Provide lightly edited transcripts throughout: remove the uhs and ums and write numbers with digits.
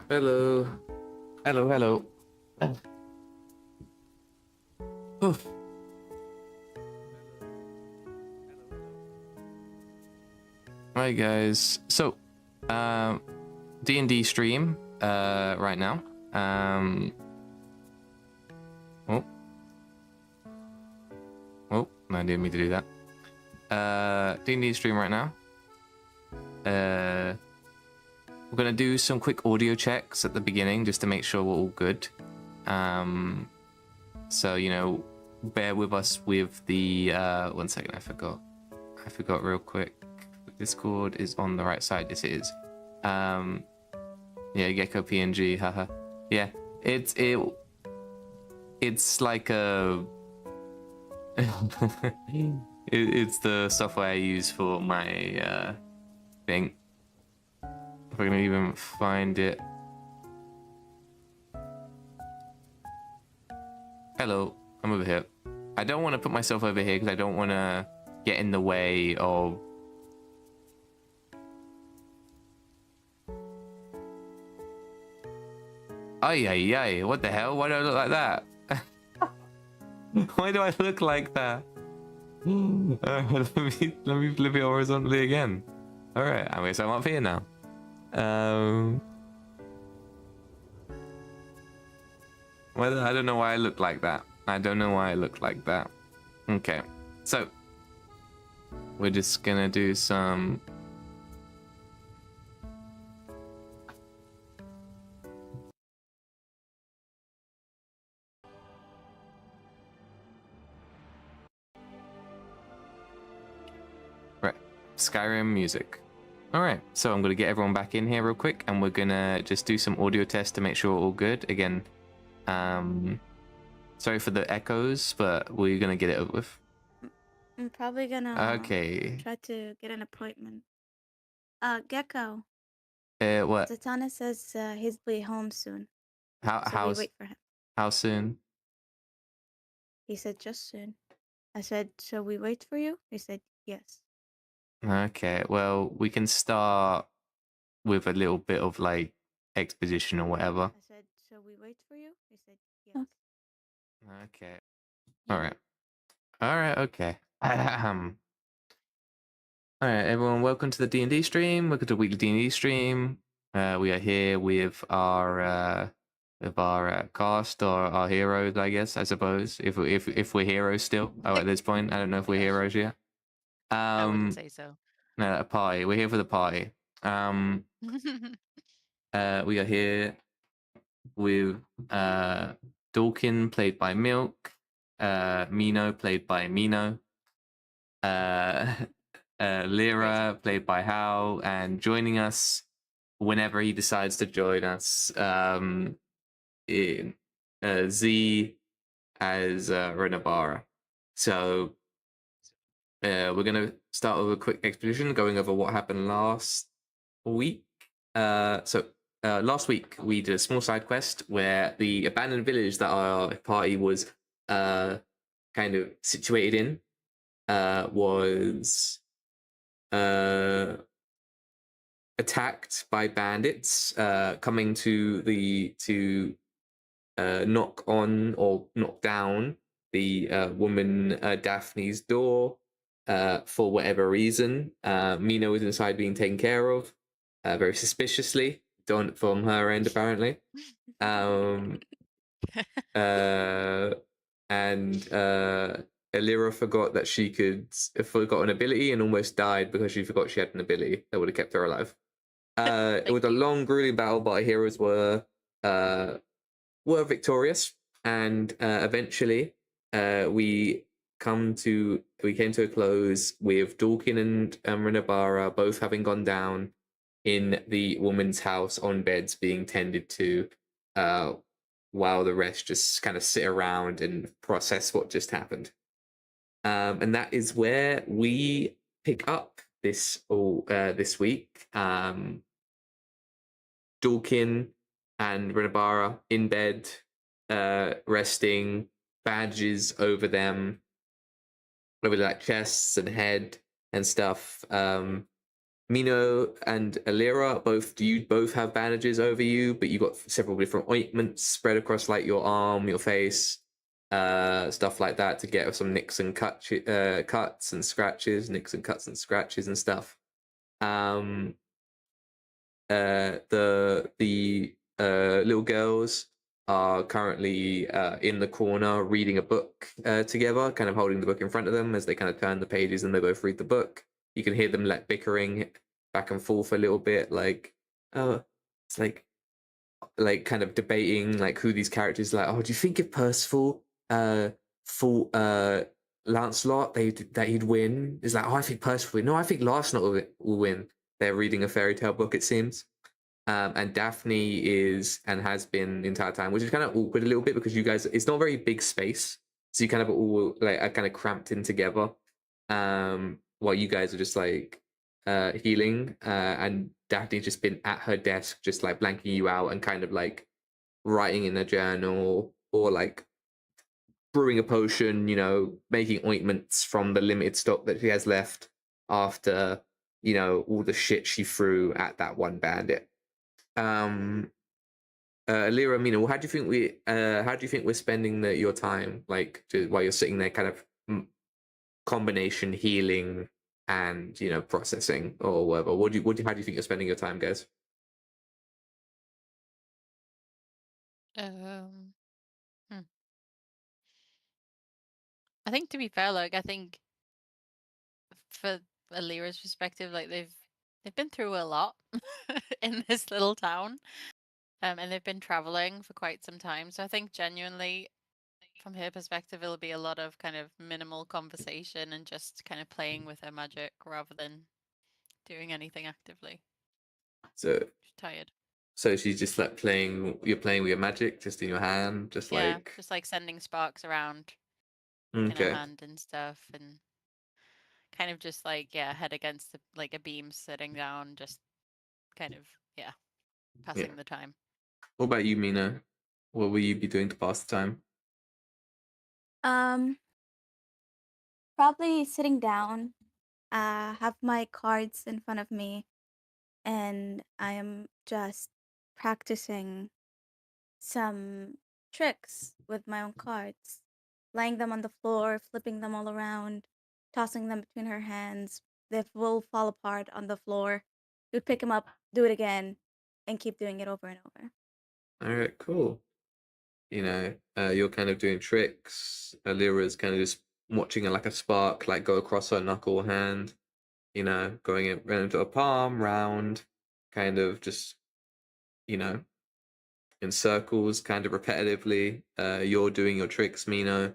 Hello. Hello, hello. Oh. Hi guys. So, D&D stream right now. Oh, no, I didn't mean to do that. D&D stream right now. We're gonna do some quick audio checks at the beginning just to make sure we're all good. So you know, bear with us with the 1 second. I forgot real quick. Discord is on the right side. Yes, it is. Yeah, Gecko PNG. Haha. Yeah, it's like a. It's the software I use for my thing. If I can even find it. Hello, I'm over here. I don't want to put myself over here because I don't want to get in the way of. Ay, what the hell? Why do I look like that? Why do I look like that? Let me flip it horizontally again. Alright, I guess I'm up here now. Well, I don't know why I look like that. Okay, so we're just gonna do some. Right, Skyrim music. Alright, so I'm gonna get everyone back in here real quick and we're gonna just do some audio tests to make sure we're all good. Again, sorry for the echoes, but we're gonna get it over with. I'm probably gonna try to get an appointment. Gecko. What? Zatanna says he'll be home soon. We wait for him. How soon? He said just soon. I said, shall we wait for you? He said yes. Okay, well, we can start with a little bit of like exposition or whatever. I said, shall we wait for you? He said yes. Okay. Alright, okay. Alright, everyone, welcome to the D&D stream. Welcome to the weekly D&D stream. We are here with our cast or our heroes, I guess, I suppose. If we're heroes still. Oh, at this point, I don't know if we're heroes yet. I wouldn't say so. No, a party. We're here for the party. We are here with Dawkin, played by Milk, Mino, played by Mino, Lyra, played by Hal, and joining us whenever he decides to join us, in Z as Renabara. So we're going to start with a quick exposition going over what happened last week. Last week we did a small side quest where the abandoned village that our party was kind of situated in was attacked by bandits coming to knock on or knock down the woman Daphne's door for whatever reason. Mina was inside being taken care of very suspiciously from her end, apparently. And Elira forgot that she forgot an ability and almost died because she forgot she had an ability that would have kept her alive. It was a long, grueling battle, but our heroes were victorious, and eventually we came to a close with Dawkin and Renabara both having gone down in the woman's house on beds being tended to, while the rest just kind of sit around and process what just happened. And that is where we pick up this week. Dawkin and Renabara in bed, resting, bandages over them, over like chests and head and stuff. Mino and Alira, do you both have bandages over you, but you got several different ointments spread across like your arm, your face, stuff like that to get some nicks and cuts and scratches, and stuff. The little girls are currently in the corner reading a book together, kind of holding the book in front of them as they kind of turn the pages and they both read the book. You can hear them like bickering back and forth a little bit, like, oh, it's like kind of debating like who these characters are. Like, oh, do you think if Percival fought Lancelot that he'd win? It's like, oh, I think Percival will. No, I think Lancelot will win. They're reading a fairy tale book, it seems. And Daphne is and has been the entire time, which is kind of awkward a little bit because you guys, it's not a very big space, so you kind of all like are kind of cramped in together. While you guys are just like healing, and Daphne's just been at her desk, just like blanking you out and kind of like writing in a journal or like brewing a potion, you know, making ointments from the limited stock that she has left after, you know, all the shit she threw at that one bandit. Lira, Mina, how do you think we're spending your time, like while you're sitting there, kind of combination healing and, you know, processing or whatever? How do you think you're spending your time, guys? I think, to be fair, like, I think for Alira's perspective, like they've been through a lot in this little town, and they've been traveling for quite some time. So I think genuinely, from her perspective, it'll be a lot of kind of minimal conversation and just kind of playing with her magic rather than doing anything actively. So she's tired. So she's just like you're playing with your magic just in your hand, just like sending sparks around in her hand and stuff, and kind of just like head against like a beam, sitting down, just kind of passing the time. What about you, Mina? What will you be doing to pass the time? Probably sitting down, have my cards in front of me, and I am just practicing some tricks with my own cards, laying them on the floor, flipping them all around, tossing them between her hands. They will fall apart on the floor. You would pick them up, do it again, and keep doing it over and over. All right, cool. You know, you're kind of doing tricks. Alira's kind of just watching like a spark like go across her knuckle hand, you know, going into a palm, round, kind of just, you know, in circles, kind of repetitively. You're doing your tricks, Mino.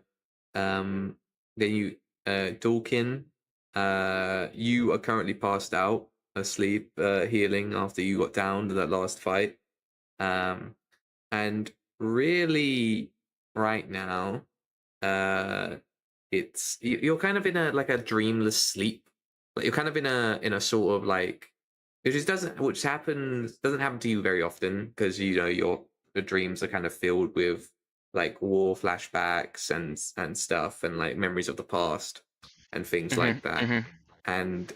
Then you, Dawkin, you are currently passed out, asleep, healing after you got down to that last fight. And really, right now, you're kind of in a dreamless sleep. Like you're kind of in a sort of like, which doesn't happen to you very often because you know the dreams are kind of filled with like war flashbacks and stuff and like memories of the past and things like that. And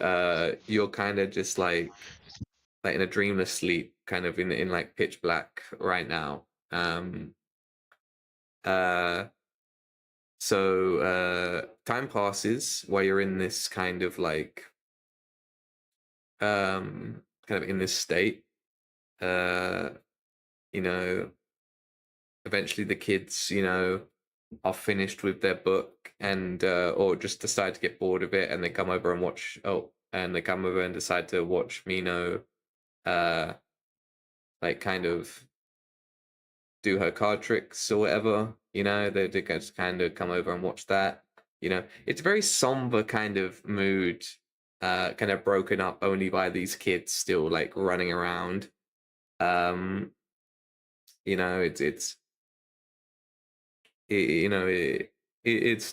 you're kind of just like in a dreamless sleep, kind of in like pitch black right now. So time passes while you're in this kind of like kind of in this state. You know, eventually the kids, you know, are finished with their book and or just decide to get bored of it and they come over and watch and they come over and decide to watch Mino like kind of do her card tricks or whatever, you know, they just kind of come over and watch that. You know, it's a very somber kind of mood, kind of broken up only by these kids still like running around. You know, it's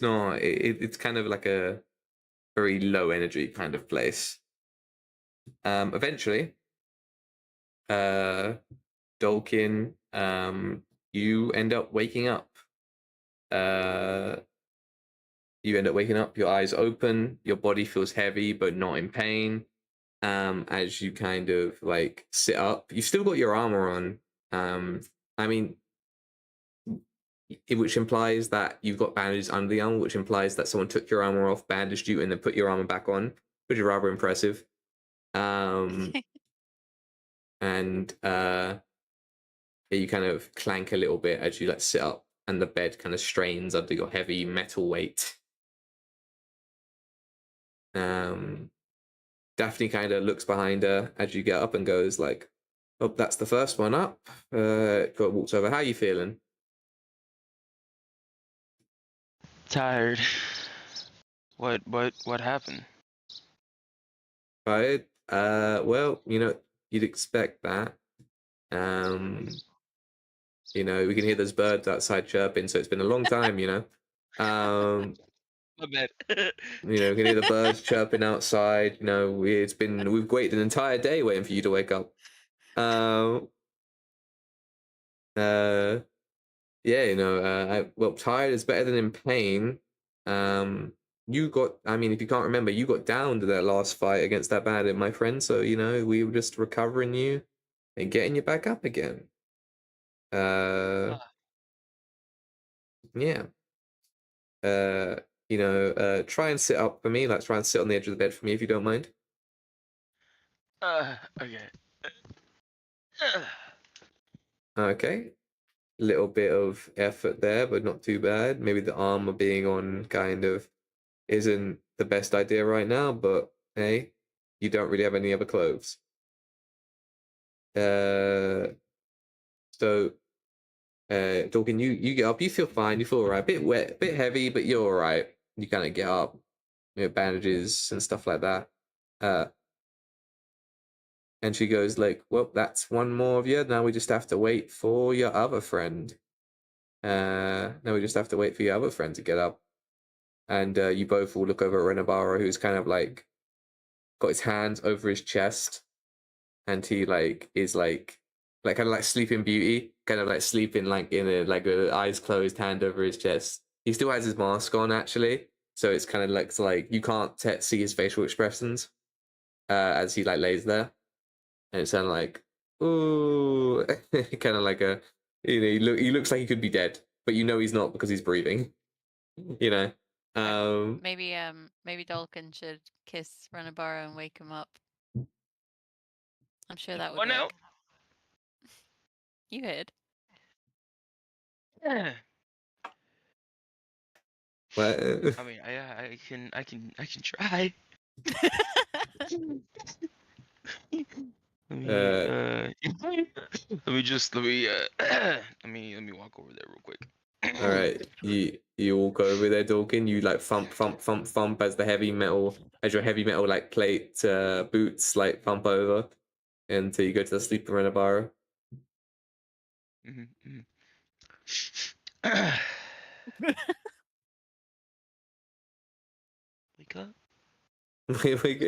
not it's kind of like a very low energy kind of place. Eventually, Dolkin, you end up waking up. you end up waking up, your eyes open, your body feels heavy but not in pain. As you kind of like sit up, you've still got your armor on. I mean, which implies that you've got bandages under the armor, which implies that someone took your armor off, bandaged you, and then put your armor back on, which is rather impressive. And you kind of clank a little bit as you like sit up, and the bed kind of strains under your heavy metal weight. Daphne kind of looks behind her as you get up and goes like, "Oh, that's the first one up." Walks over. How you feeling? Tired. What happened? Tired? Well, you'd expect that. We can hear those birds outside chirping, so it's been a long time, Um, My bad. we can hear the birds chirping outside. We've waited an entire day waiting for you to wake up. Well, tired is better than in pain. If you can't remember, you got down to that last fight against that bandit, my friend. So, we were just recovering you and getting you back up again. Yeah. Try and sit up for me. Like, try and sit on the edge of the bed for me if you don't mind. Okay. Okay. Little bit of effort there, but not too bad. Maybe the armor being on kind of isn't the best idea right now, but hey, you don't really have any other clothes. Dawkin, you get up, you feel fine, you feel alright. Bit wet, bit heavy, but you're alright. You kind of get up, bandages and stuff like that. And she goes like, "Well, that's one more of you. Now we just have to wait for your other friend. Now we just have to wait for your other friend to get up." And you both will look over at Renabara, who's kind of like got his hands over his chest, and he is kind of like Sleeping Beauty, kind of like sleeping like in a like with eyes closed, hand over his chest. He still has his mask on actually, so it's kind of like you can't see his facial expressions as he like lays there, and it's kind of like ooh, kind of like he looks like he could be dead, but he's not because he's breathing. Maybe Dolkin should kiss Renabara and wake him up. I'm sure that would now? work. You heard. Yeah. What? I mean, I can try. Let me walk over there real quick. All right, you walk over there, Dawkin. You like thump as your heavy metal like plate boots like thump over until you go to the sleeper Renabara. Wake up. Wake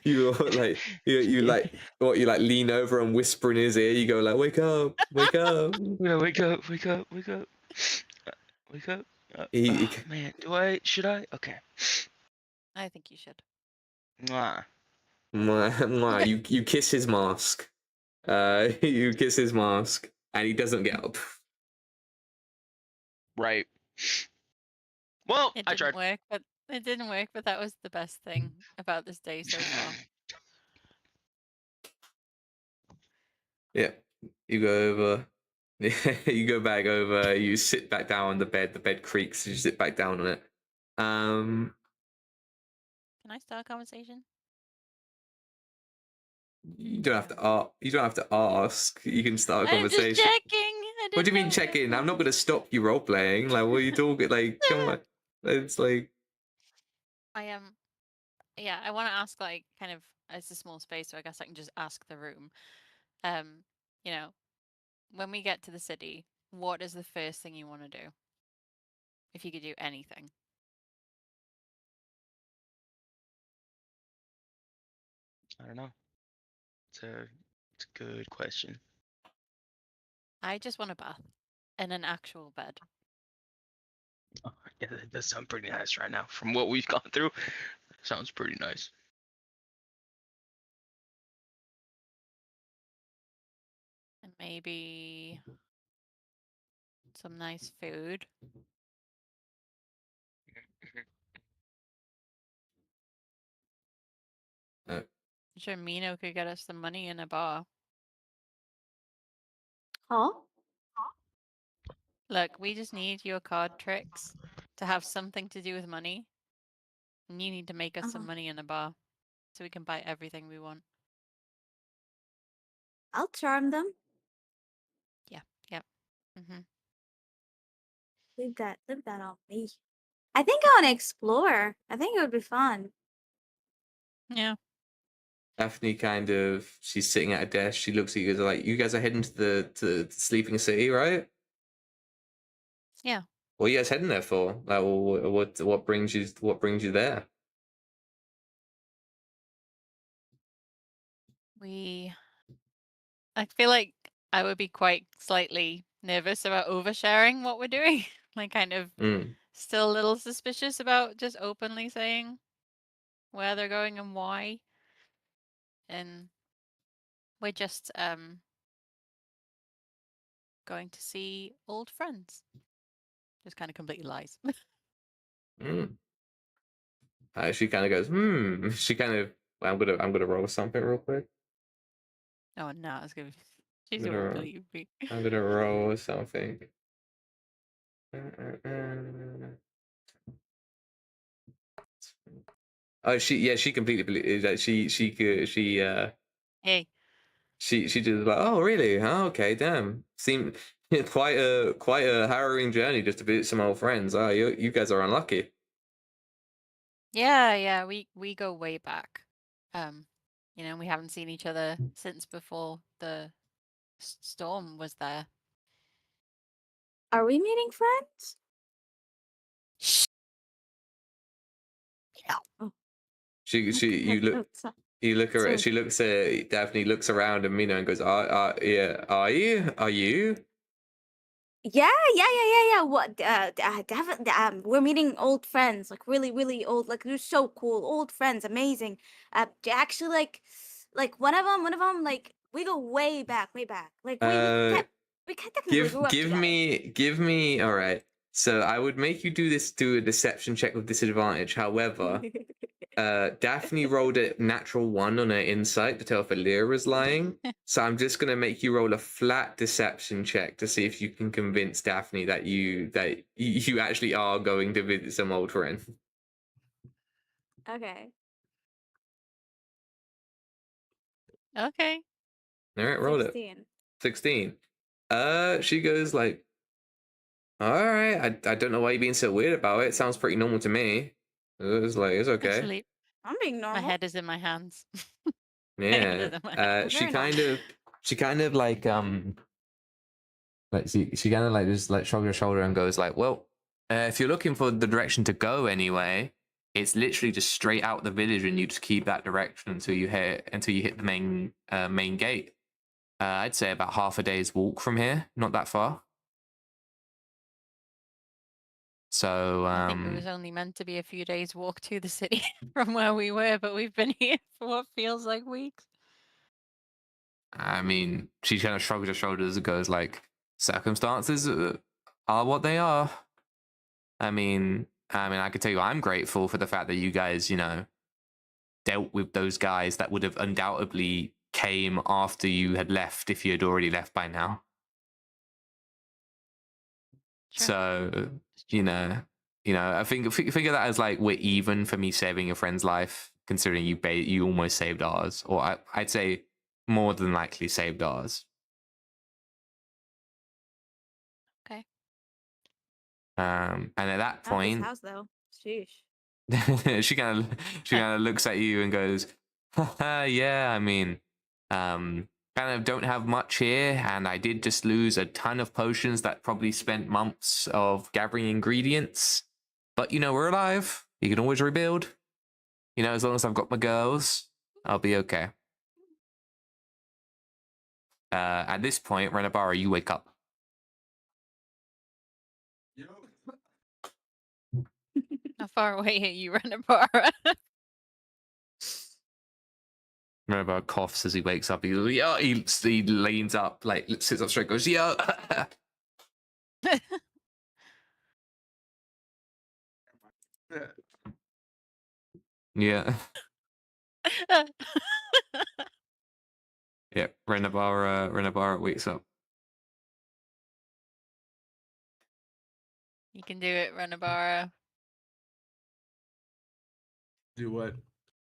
you like you like what you like lean over and whisper in his ear. You go like, "Wake up, wake up." Yeah, wake up. Wake up. Man, should I? Okay. I think you should. Mwah. Mwah. You kiss his mask. You kiss his mask, and he doesn't get up. Right. Well, I tried. It didn't work, but that was the best thing about this day so far. Yeah, you go over. You go back over. You sit back down on the bed. The bed creaks. You sit back down on it. Can I start a conversation? You don't have to. You don't have to ask. You can start a conversation. I'm just checking. What do you mean check in? I'm not going to stop you role playing. Like, what are you talking? Like, come on. It's like. Yeah, I want to ask like kind of. It's a small space, so I guess I can just ask the room. When we get to the city, what is the first thing you want to do? If you could do anything. I don't know. It's a good question. I just want a bath and an actual bed. Oh, Yeah, that does sound pretty nice right now. From what we've gone through, sounds pretty nice. And maybe some nice food. Uh, I'm sure Mino could get us some money in a bar. Huh? Look, we just need your card tricks to have something to do with money. And you need to make us some money in a bar so we can buy everything we want. I'll charm them. Yep. Mm-hmm. Leave that on me. I think I want to explore. I think it would be fun. Yeah. Daphne she's sitting at a desk. She looks at you guys like, you guys are heading to the sleeping city, right? Yeah. What are you guys heading there for? Like, what brings you there? I feel like I would be quite slightly nervous about oversharing what we're doing. Like, kind of still a little suspicious about just openly saying where they're going and why. And we're just going to see old friends. Just kind of completely lies. She kind of goes, She kind of, I'm gonna roll something real quick. Oh no, it's gonna be. She's gonna believe me. I'm gonna roll something. Oh, she completely believes that Hey. She just like, oh really? Oh, okay, damn. Seem quite a harrowing journey just to visit some old friends. Oh, you guys are unlucky. Yeah, we go way back. We haven't seen each other since before the storm was there. Are we meeting friends? Shh. Yeah. Oh. You look around. She looks at Daphne, looks around at Mina and goes, yeah, are you? Yeah. What? Definitely. We're meeting old friends, like really, really old. Like they're so cool, old friends, amazing. Actually, like one of them, like we go way back. Like we technically grew up together. Give me. All right. So I would make you do a deception check with disadvantage. However, Daphne rolled a natural 1 on her insight to tell if Alira is lying. So I'm just gonna make you roll a flat deception check to see if you can convince Daphne that you actually are going to visit some old friend. Okay. Okay. All right, roll 16. it. 16. She goes like, all right. I don't know why you're being so weird about it. It sounds pretty normal to me. It's like it's okay. Actually, I'm being normal. my head is in my hands. Yeah. She kind of like she kind of like just like shrugs her shoulder and goes like, well, if you're looking for the direction to go anyway, it's literally just straight out the village and you just keep that direction until you hit the main gate. I'd say about half a day's walk from here, not that far. So I think it was only meant to be a few days walk to the city from where we were, but we've been here for what feels like weeks. I mean, she kind of shrugs her shoulders and goes like, circumstances are what they are. I mean, I could tell you I'm grateful for the fact that you guys, dealt with those guys that would have undoubtedly came after you had left if you had already left by now. Sure. So, I think of that as like we're even for me saving a friend's life, considering you almost saved ours, or I'd say more than likely saved ours. Okay. And at that Not this point, house though. Sheesh. she kind of looks at you and goes, yeah, I mean, kind of don't have much here, and I did just lose a ton of potions that probably spent months of gathering ingredients. But we're alive. You can always rebuild. As long as I've got my girls, I'll be okay. At this point, Renabara, you wake up. far away are you, Renabara? Renabara coughs as he wakes up. He goes, yeah. He leans up, like sits up straight, goes, yeah. Yeah. Yeah. Renabara wakes up. You can do it, Renabara. Do what?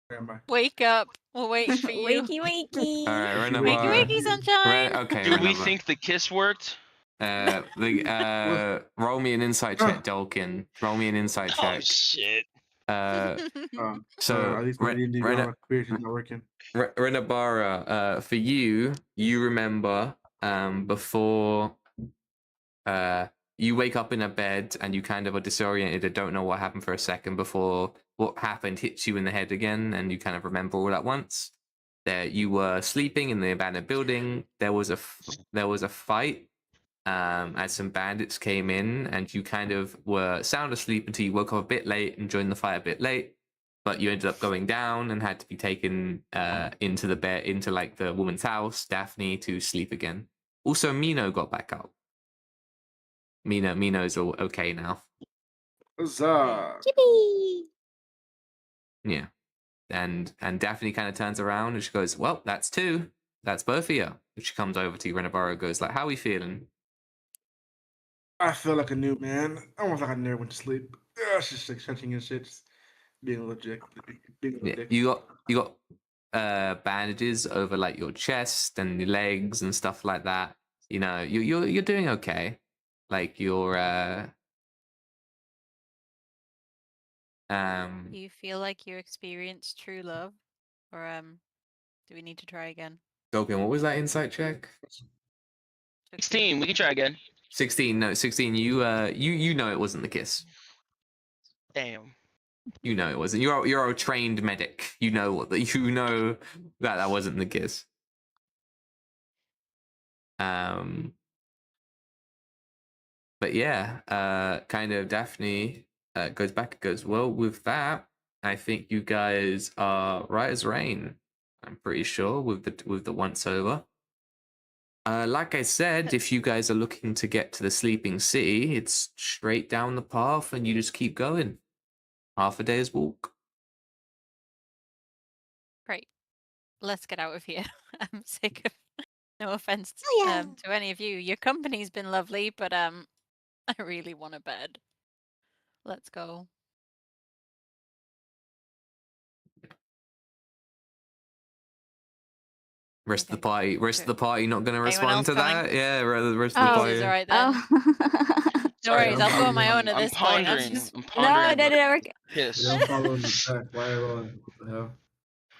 Where am I? Wake up. We're waiting for you. Wakey, wakey. All right, Wakey, Wakey, Renabara. wakey, sunshine. Okay, Do we Renabara. think the kiss worked? Roll me an insight check, Dolkin. Roll me an insight Oh check. shit! So at least my D&D queries is not working. Renabara, for you remember before you wake up in a bed and you kind of are disoriented and don't know what happened for a second before what happened hits you in the head again, and you kind of remember all at once. There, you were sleeping in the abandoned building. There was a fight as some bandits came in, and you kind of were sound asleep until you woke up a bit late and joined the fight a bit late. But you ended up going down and had to be taken into the bed, into like the woman's house, Daphne, to sleep again. Also, Mino got back up. Mino's all okay now. Huzzah! Chippy. Yeah, and Daphne kind of turns around and she goes, "Well, that's two. That's both of you." And she comes over to you, Renabara, goes like, "How are we feeling?" I feel like a new man. Almost like I never went to sleep. It's just like stretching and shit. Just being a legit. Being a Yeah, dick. you got bandages over like your chest and your legs and stuff like that. You know, you're doing okay. Like you're Do you feel like you experienced true love? Or do we need to try again? Dolphin, what was that insight check? 16. We can try again. 16. No, 16. You know it wasn't the kiss. Damn. You know it wasn't. You're a trained medic. You know that wasn't the kiss. But yeah, kind of Daphne goes back and goes, well, with that, I think you guys are right as rain. I'm pretty sure with the once over. Like I said, if you guys are looking to get to the sleeping city, it's straight down the path and you just keep going. Half a day's walk. Great. Let's get out of here. I'm sick of. No offense Oh, yeah. to any of you. Your company's been lovely, but I really want a bed. Let's go. Rest of the Okay, party not going to respond else to coming? that. Yeah, the rest of the Oh. party. Is all right then. Oh. No worries, I'll go on my own at I'm this point. pondering. I'm No, pondering. no, no, no. Kiss. Yeah, I'm following the pack. Why what the hell?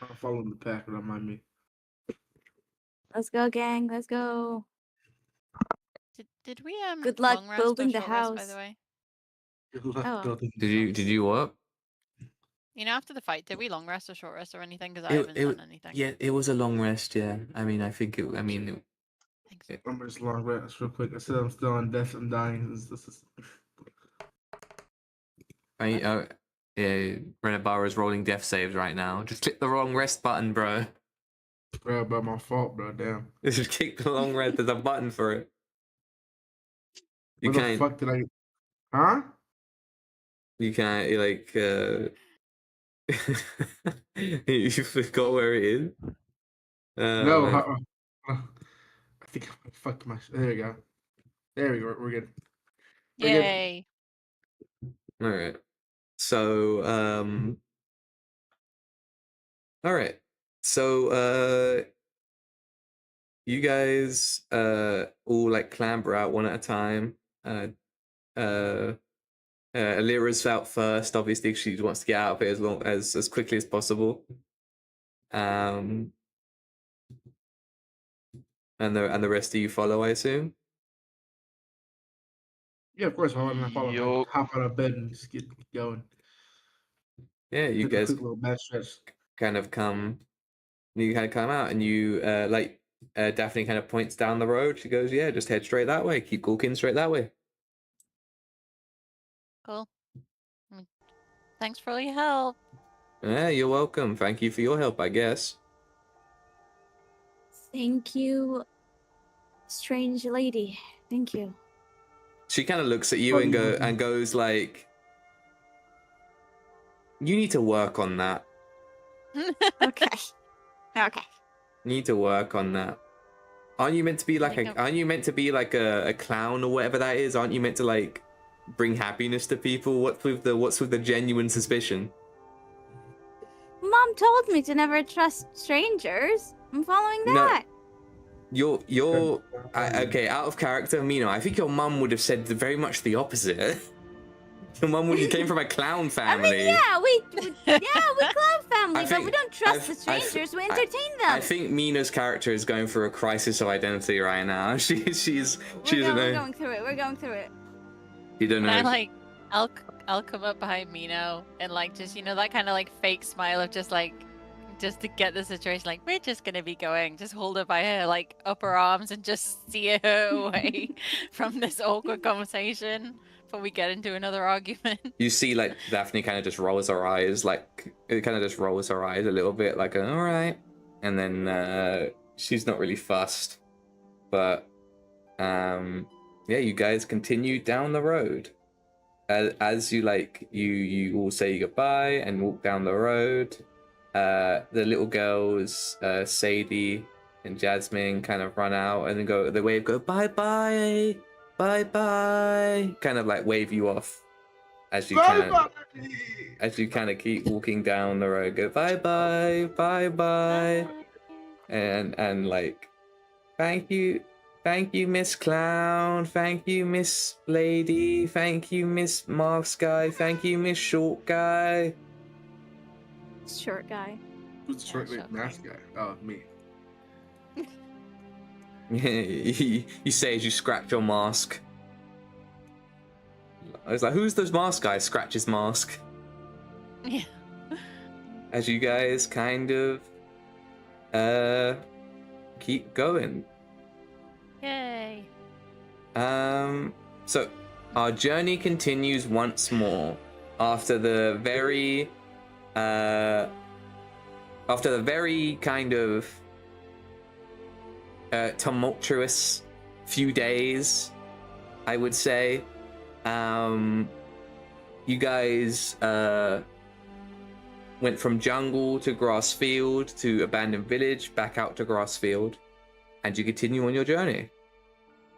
I'm following the pack. Don't mind me. Let's go, gang. Let's go. Did we Good luck long rest or building the short rest, by house. the way? Good luck Oh. building Did you what? You know, after the fight, did we long rest or short rest or anything? Because I haven't done anything. Yeah, it was a long rest. Yeah, I mean, I think it. I mean, Thanks. I'm just long rest real quick. I said I'm still on death. I'm dying. This is yeah, Renabara's rolling death saves right now. Just click the wrong rest button, bro. bro, about my fault, bro. Damn. Just click the long rest. There's a button for it. You Where the can't. fuck did I? Huh? You can't like. You forgot where it is. No. Man. I think I fucked my. There we go. There we go. We're good. Yay. All right. So all right. So you guys all like clamber out one at a time. Alira's out first, obviously she wants to get out of it as quickly as possible. And the rest of you follow, I assume. Yeah, of course. Why wouldn't I follow? Yup. Hop out of bed and just get going. Yeah, you Took a guys quick little bad stretch. kind of come out and you Daphne kind of points down the road. She goes, yeah, just head straight that way. Keep walking straight that way. Cool. Thanks for all your help. Yeah, you're welcome. Thank you for your help, I guess. Thank you, strange lady. Thank you. She kind of looks at you and goes like, "You need to work on that. Okay. Okay. You need to work on that. Aren't you meant to be like a clown or whatever that is? Aren't you meant to like bring happiness to people? What's with the genuine suspicion?" Mom told me to never trust strangers. I'm following that. You're okay, out of character, Mino. I think your mum would have said very much the opposite. Your mum would have came from a clown family. I mean, we clown family, but we don't trust the I strangers. We entertain them. I think Mina's character is going through a crisis of identity right now. She doesn't know. We're going through it. We're going through it. You don't know. And I'll come up behind Mino and like just that kind of like fake smile of just to get the situation like we're just gonna be going, just hold her by her like upper arms and just steer her away from this awkward conversation before we get into another argument. You see, like, Daphne kind of just rolls her eyes, like, it kind of just rolls her eyes a little bit, like, all right. And then she's not really fussed. But, yeah, you guys continue down the road. As you, like, you all say goodbye and walk down the road, the little girls, Sadie and Jasmine, kind of run out and then go, bye-bye. Bye-bye, kind of like wave you off as you kind of keep walking down the road. Go bye-bye, bye-bye, and like, thank you, Miss Clown, thank you, Miss Lady, thank you, Miss Mask Guy, thank you, Miss Short Guy. Short guy. Who's the short mask guy? Oh, me. You say as you scratch your mask. I was like, who's those mask guys? Scratch his mask. Yeah. As you guys kind of keep going. Yay. So our journey continues once more after the very kind of tumultuous few days, I would say. You guys went from jungle to grass field to abandoned village, back out to grass field, and you continue on your journey.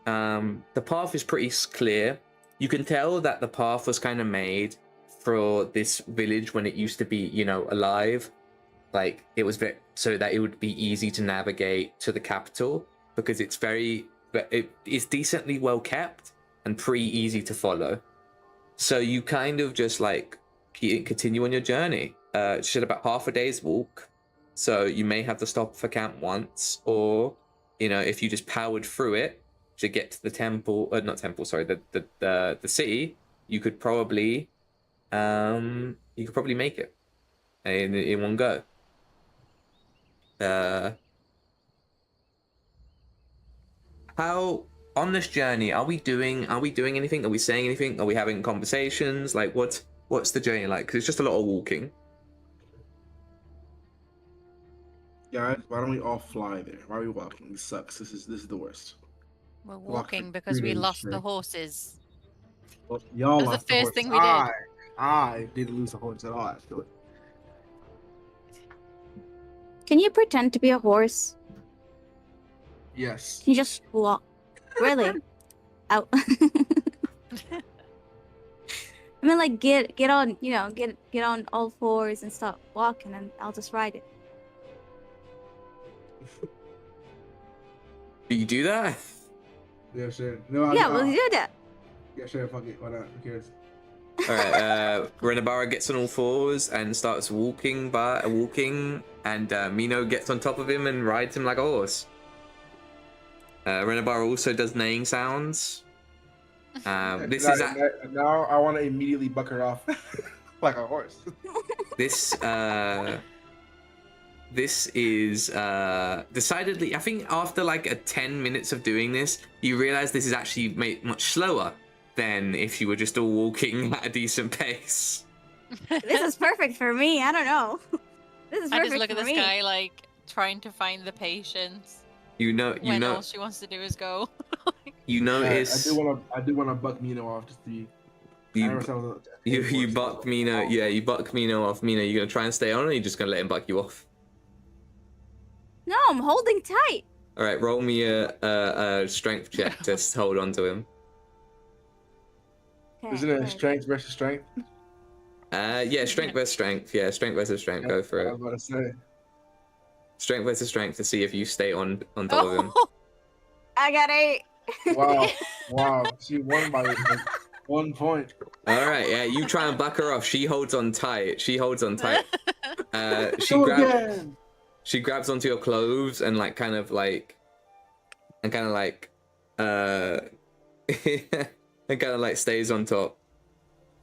The path is pretty clear. You can tell that the path was kind of made for this village when it used to be, alive. Like, it was so that it would be easy to navigate to the capital, because it is decently well kept and pretty easy to follow. So you kind of just like continue on your journey. It's just about half a day's walk, so you may have to stop for camp once, or if you just powered through it to get to the temple, the city, you could probably make it in one go. How on this journey are we doing anything? Are we saying anything? Are we having conversations? Like, what's the journey like? Because it's just a lot of walking. Guys, why don't we all fly there? Why are we walking? This sucks. This is the worst. We're Walking walking because 3 we days lost straight. the horses. Well, y'all That was the lost first horse. thing we did. I didn't lose the horse at all. I feel it. Can you pretend to be a horse? Yes. Can you just walk? Really? Out. I mean, like get on, get on all fours and start walking, and I'll just ride it. Do you do that? Yeah, sure. No, Yeah, we'll do that. Yeah, sure. Fuck it. Why not? Who cares? All right. Renabara gets on all fours and starts walking, and Mino gets on top of him and rides him like a horse. Renabara also does neighing sounds. Now I want to immediately buck her off like a horse. This is decidedly, I think after like 10 minutes of doing this, you realize this is actually made much slower than if you were just all walking at a decent pace. This is perfect for me. I don't know. This is I perfect just look at for this me. guy like trying to find the patience You when know, all she wants to do is go. you I notice do wanna buck Mino off just to be. I you never said I was a you horse, so I was buck like, Mino. oh. Yeah, you buck Mino off. Mino, you gonna try and stay on, or are you just gonna let him buck you off? No, I'm holding tight. All right, roll me a strength check to hold on to him. Okay, Isn't it where strength versus strength? Yeah, strength versus strength. Yeah, strength versus strength. Go for I it. was about to say. Strength versus strength to see if you stay on top of him. Oh, I got 8. Wow, wow. She won by like 1 point. All right, yeah, you try and buck her off. She holds on tight. She holds on tight. Go again. She grabs onto your clothes and and kind of like stays on top.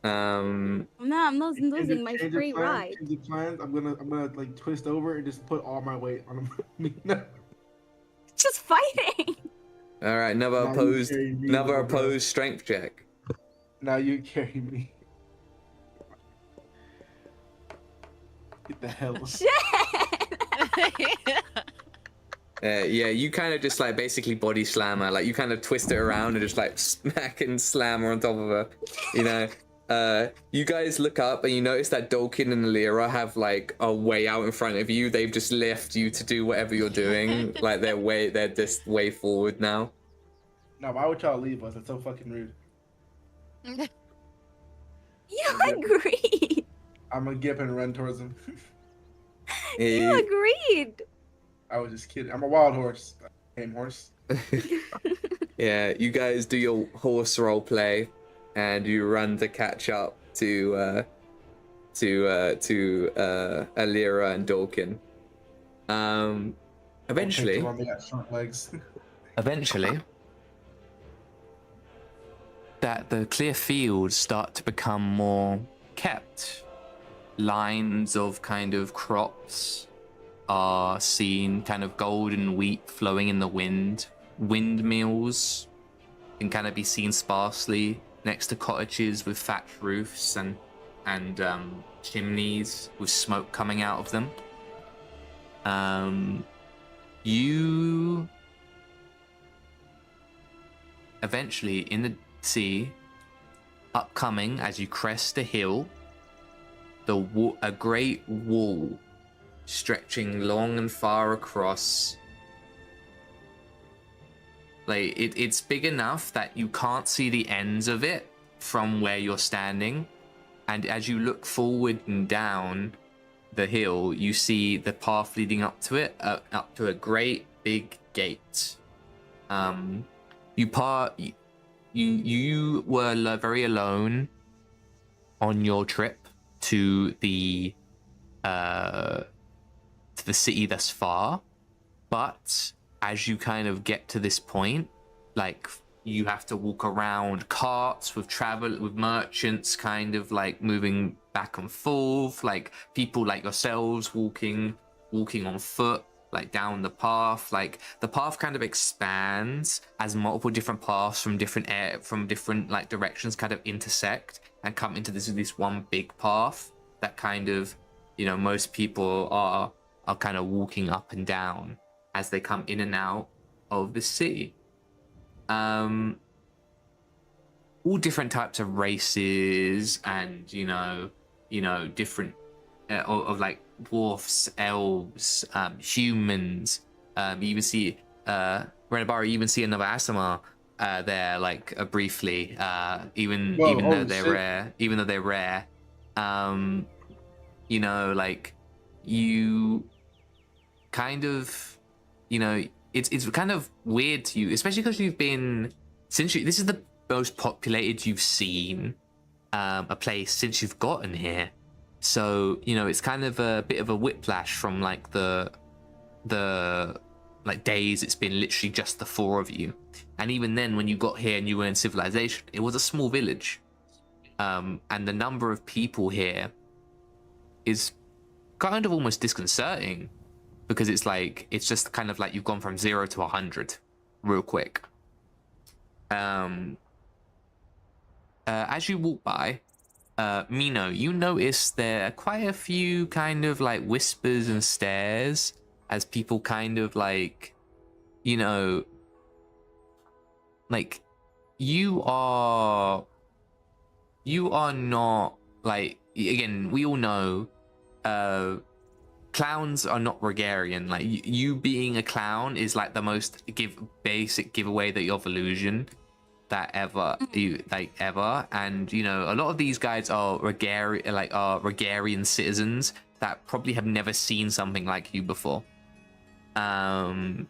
No, I'm losing my free ride. Change of plans. I'm gonna like twist over and just put all my weight on Mino. Just fighting. All right, another Now you opposed carry me, little bro. opposed strength check. Now you carry me. Get the hell. Shit. Yeah, you kind of just like basically body slam her, like you kind of twist it around and just like smack and slam her on top of her. You know, you guys look up and you notice that Dolkin and Lyra have like a way out in front of you. They've just left you to do whatever you're doing. Like they're just way forward now. Now, why would y'all leave us? It's so fucking rude. You agreed. I'm gonna get up and run towards him. You agreed. I was just kidding. I'm a wild horse. Tame horse. Yeah, you guys do your horse role play, and you run to catch up to Alira and Dawkin. Eventually, They got short legs. eventually, that the clear fields start to become more kept. Lines of kind of crops are seen, kind of golden wheat flowing in the wind. Windmills can kind of be seen sparsely next to cottages with thatched roofs and chimneys with smoke coming out of them. You eventually in the sea, upcoming as you crest a hill, a great wall stretching long and far across. Like it's big enough that you can't see the ends of it from where you're standing, and as you look forward and down the hill, you see the path leading up to it, up to a great big gate. You were very alone on your trip to the city thus far, but as you kind of get to this point, like you have to walk around carts with merchants kind of like moving back and forth, like people like yourselves walking on foot, like down the path. Like the path kind of expands as multiple different paths from different like directions kind of intersect and come into this one big path that kind of, you know, most people are kind of walking up and down as they come in and out of the city. All different types of races and you know different of like dwarfs, elves, humans. You even see Renabara, you even see another Asimar there, like briefly. Even though they're rare, you know, like you kind of, you know, it's kind of weird to you, especially because you've been this is the most populated you've seen a place since you've gotten here. So, you know, it's kind of a bit of a whiplash from like the like days it's been literally just the four of you. And even then, when you got here and you were in civilization, it was a small village. And the number of people here is kind of almost disconcerting, because it's like, it's just kind of like you've gone from 0 to 100 real quick. As you walk by, Mino, you notice there are quite a few kind of like whispers and stares as people kind of like, you know, like you are not like, again, we all know clowns are not gregarian. Like you being a clown is like the most basic giveaway that you're of illusion that ever ever. And you know, a lot of these guys are gregarian citizens that probably have never seen something like you before. And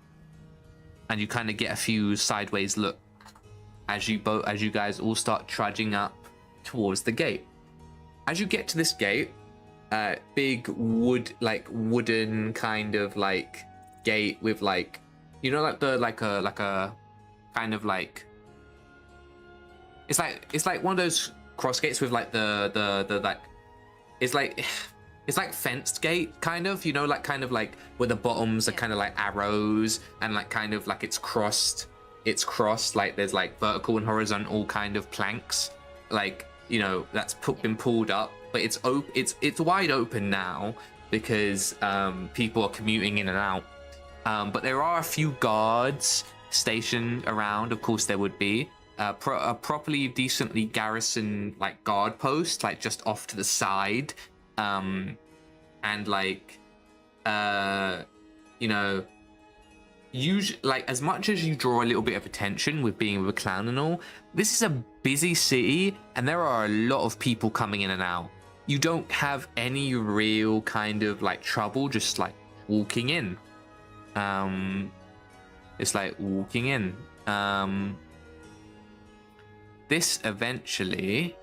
you kind of get a few sideways look as you guys all start trudging up towards the gate. As you get to this gate, big wooden kind of like gate with like, you know, like a kind of like, it's like one of those cross gates with like the like, it's like fenced gate kind of, you know, like kind of like where the bottoms are kind of like arrows and like kind of like it's crossed like there's like vertical and horizontal kind of planks, like, you know, that's been pulled up, but it's wide open now because people are commuting in and out. But there are a few guards stationed around. Of course, there would be a properly decently garrisoned like guard post, like just off to the side, and like you know, usually, like, as much as you draw a little bit of attention with being with a clown and all, this is a busy city and there are a lot of people coming in and out. You don't have any real kind of like trouble just like walking in. It's like walking in. This eventually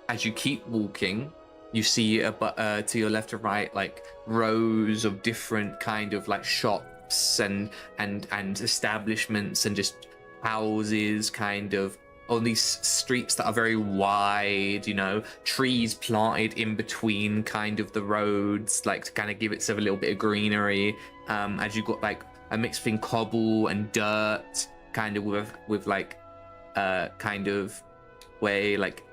as you keep walking, you see to your left and right like rows of different kind of like shops and establishments and just houses kind of on these streets that are very wide, you know, trees planted in between kind of the roads, like to kind of give itself a little bit of greenery. As you've got like a mix between cobble and dirt, kind of with like kind of way like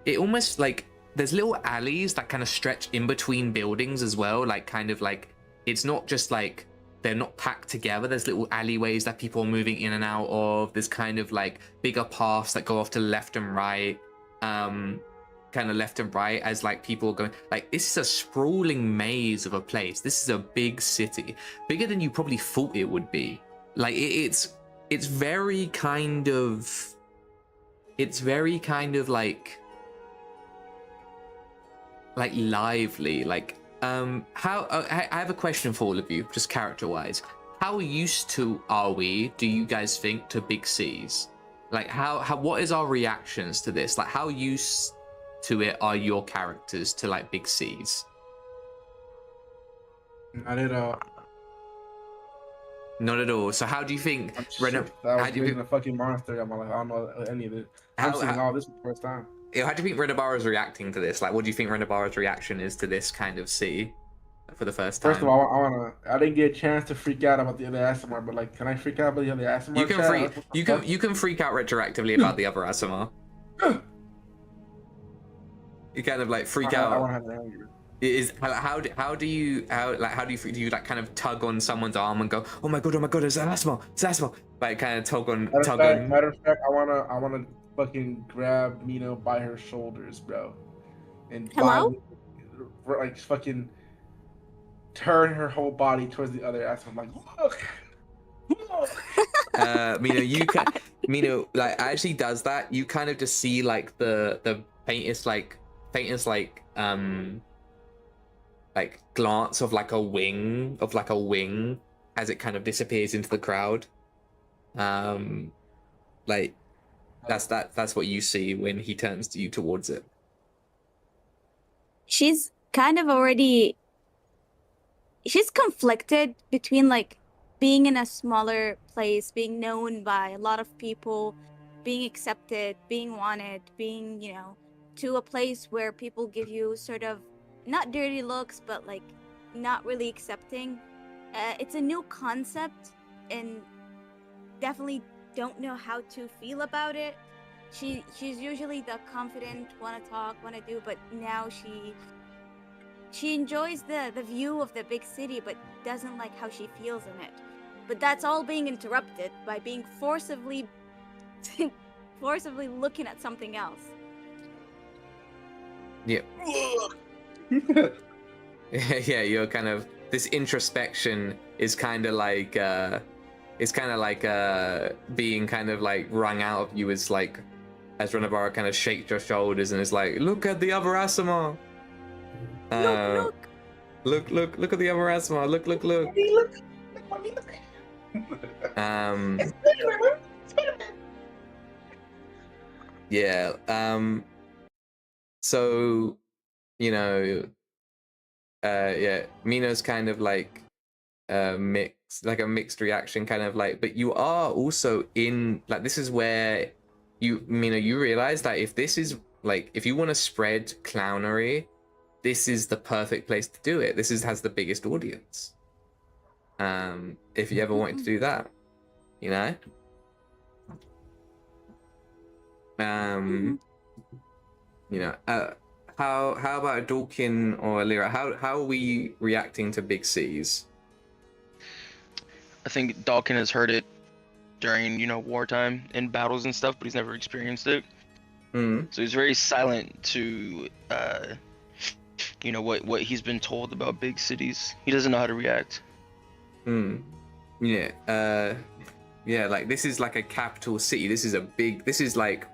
it almost like there's little alleys that kind of stretch in between buildings as well, like kind of like it's not just like they're not packed together. There's little alleyways that people are moving in and out of. There's kind of like bigger paths that go off to left and right, kind of left and right as like people are going. Like this is a sprawling maze of a place. This is a big city, bigger than you probably thought it would be. Like it's very kind of like lively, like how I have a question for all of you, just character wise. How used to are we, do you guys think, to big C's? Like how what is our reactions to this? Like how used to it are your characters to like big C's? Not at all. Not at all. So how do you think I'm shook that I was being a fucking monster. I'm like, I don't know any of it. I'm seeing all this for the first time. How do you think Renabara's reacting to this? Like, what do you think Renabara's reaction is to this kind of city for the first time? First of all, I didn't get a chance to freak out about the other ASMR, but like, can I freak out about the other ASMR? You can freak out retroactively about the other ASMR. You kind of like freak out. I want to have an anger. How do you like kind of tug on someone's arm and go, oh my god, it's an ASMR, like kind of tug on. Matter of fact, I wanna fucking grab Mino by her shoulders, bro, and like fucking turn her whole body towards the other ass. I'm like, look. Mino like actually does that. You kind of just see like the faintest like glance of like a wing as it kind of disappears into the crowd. Like that's what you see when he turns to you towards it. She's kind of she's conflicted between like being in a smaller place, being known by a lot of people, being accepted, being wanted, being, you know, to a place where people give you sort of not dirty looks, but like not really accepting. it's a new concept, and definitely don't know how to feel about it. She's usually the confident, want to talk, want to do, but now she enjoys the view of the big city, but doesn't like how she feels in it. But that's all being interrupted by being forcibly looking at something else. Yeah. Yeah, you're kind of, this introspection is kind of like being kind of like wrung out of you as like, as Renabara kind of shakes your shoulders and is like, look at the other Asima. Look! Look at the other Asima. Look. Mommy, look, mommy, look. It's Spider-Man. Spider-Man. Yeah. So, you know, yeah, Mino's kind of like mixed, like a mixed reaction, kind of like, but you are also in, like, this is where you realize that if this is like, if you want to spread clownery, this is the perfect place to do it. This has the biggest audience. If you ever wanted to do that, you know. You know, how about Dawkin or Lyra? How are we reacting to big cities? I think Dawkin has heard it during, wartime and battles and stuff, but he's never experienced it. Mm. So he's very silent to, what he's been told about big cities. He doesn't know how to react. Yeah. Yeah. Like, this is like a capital city. This is like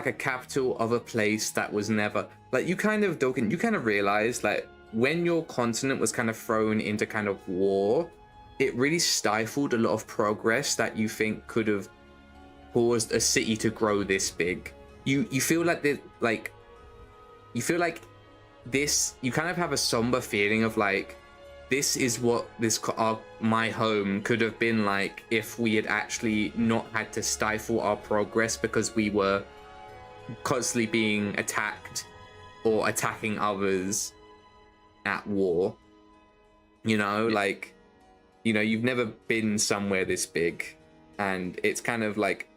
a capital of a place that was never, like, you kind of, Dawkin, you kind of realize, like, when your continent was kind of thrown into kind of war, it really stifled a lot of progress that you think could have caused a city to grow this big. You feel like this, you kind of have a somber feeling of like, this is what my home could have been like if we had actually not had to stifle our progress because we were constantly being attacked or attacking others at war. Like, you've never been somewhere this big, and it's kind of like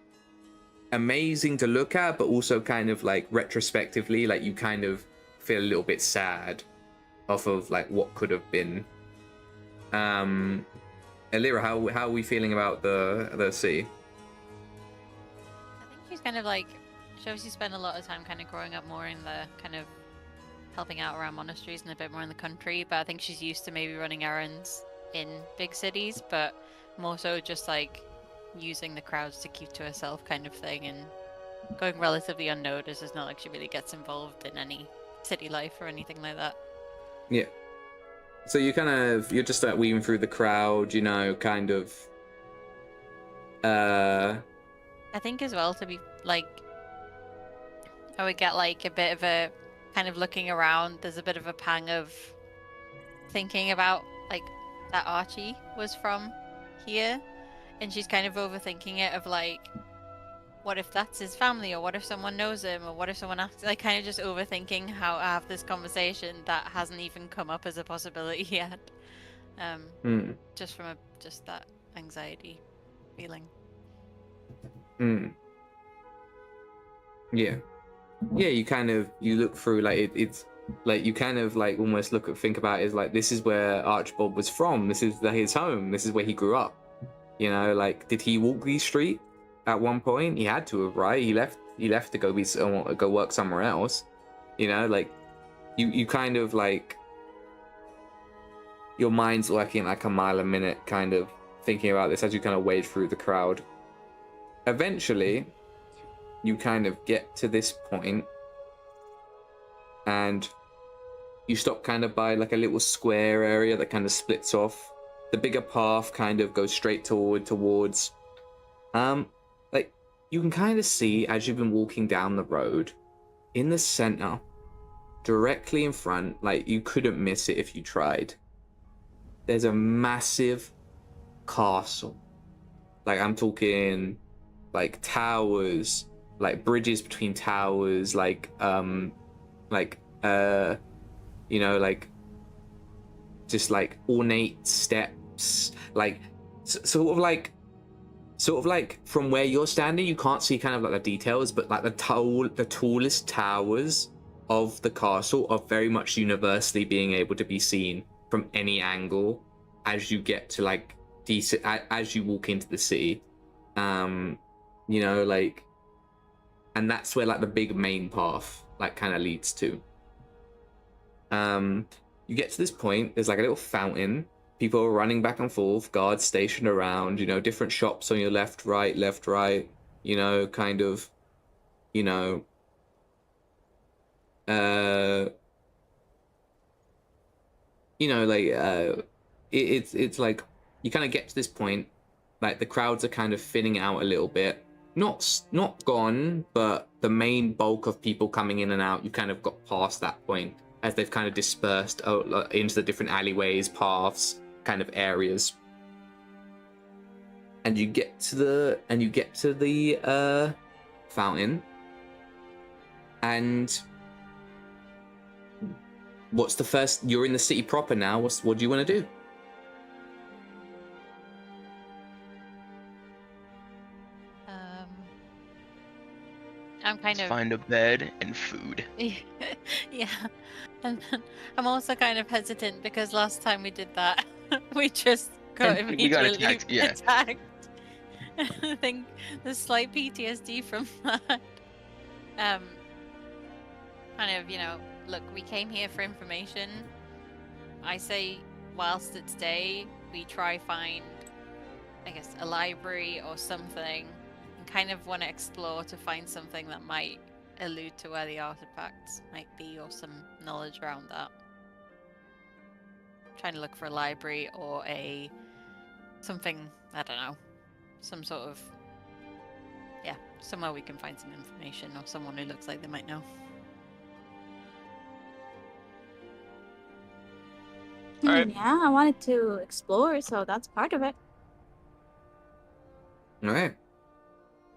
amazing to look at, but also kind of like retrospectively, like, you kind of feel a little bit sad off of like what could have been. Elira, how are we feeling about the sea? I think she's kind of like, she obviously spent a lot of time kind of growing up more in the kind of helping out around monasteries and a bit more in the country, but I think she's used to maybe running errands in big cities, but more so just like using the crowds to keep to herself kind of thing, and going relatively unnoticed. It's not like she really gets involved in any city life or anything like that. Yeah. So you're just like weaving through the crowd, kind of. I think as well, to be like, I would get like a bit of a kind of looking around. There's a bit of a pang of thinking about like that Archie was from here, and she's kind of overthinking it of like, what if that's his family, or what if someone knows him, or what if someone asks, like, kind of just overthinking how I have this conversation that hasn't even come up as a possibility yet. Just from just that anxiety feeling. Yeah, you look through, like, it's like you kind of like almost think about it as like, this is where Archibald was from, this is his home, this is where he grew up. Like, did he walk these streets at one point? He had to have, right? He left to go work somewhere else. Like, you kind of like, your mind's working like a mile a minute, kind of thinking about this as you kind of wade through the crowd. Eventually, you kind of get to this point, and you stop kind of by like a little square area that kind of splits off. The bigger path kind of goes straight towards like, you can kind of see as you've been walking down the road, in the center, directly in front, like, you couldn't miss it if you tried, there's a massive castle. Like, I'm talking like towers, like bridges between towers, like just like ornate steps, like sort of like from where you're standing, you can't see kind of like the details, but like the tallest towers of the castle are very much universally being able to be seen from any angle as you get to like decent as you walk into the city. You know, like, and that's where like the big main path like kind of leads to. You get to this point, there's like a little fountain. People are running back and forth, guards stationed around, you know, different shops on your left, right, you know, kind of, you know, it's like you kind of get to this point, like the crowds are kind of thinning out a little bit. Not gone, but the main bulk of people coming in and out, you kind of got past that point as they've kind of dispersed into the different alleyways, paths, kind of areas. And you get to the fountain, and what's the first? You're in the city proper now. What do you want to do? I'm kind of find a bed and food. yeah, and then I'm also kind of hesitant because last time we did that, we just got We immediately got attacked, yeah. attacked. I think there's slight PTSD from that. Kind of, you know, look, we came here for information. I say, whilst it's day, we try find, I guess, a library or something. Kind of want to explore to find something that might allude to where the artifacts might be or some knowledge around that. Trying to look for a library or something, I don't know, some sort of, yeah, somewhere we can find some information or someone who looks like they might know. All right. Yeah, I wanted to explore, so that's part of it. All right.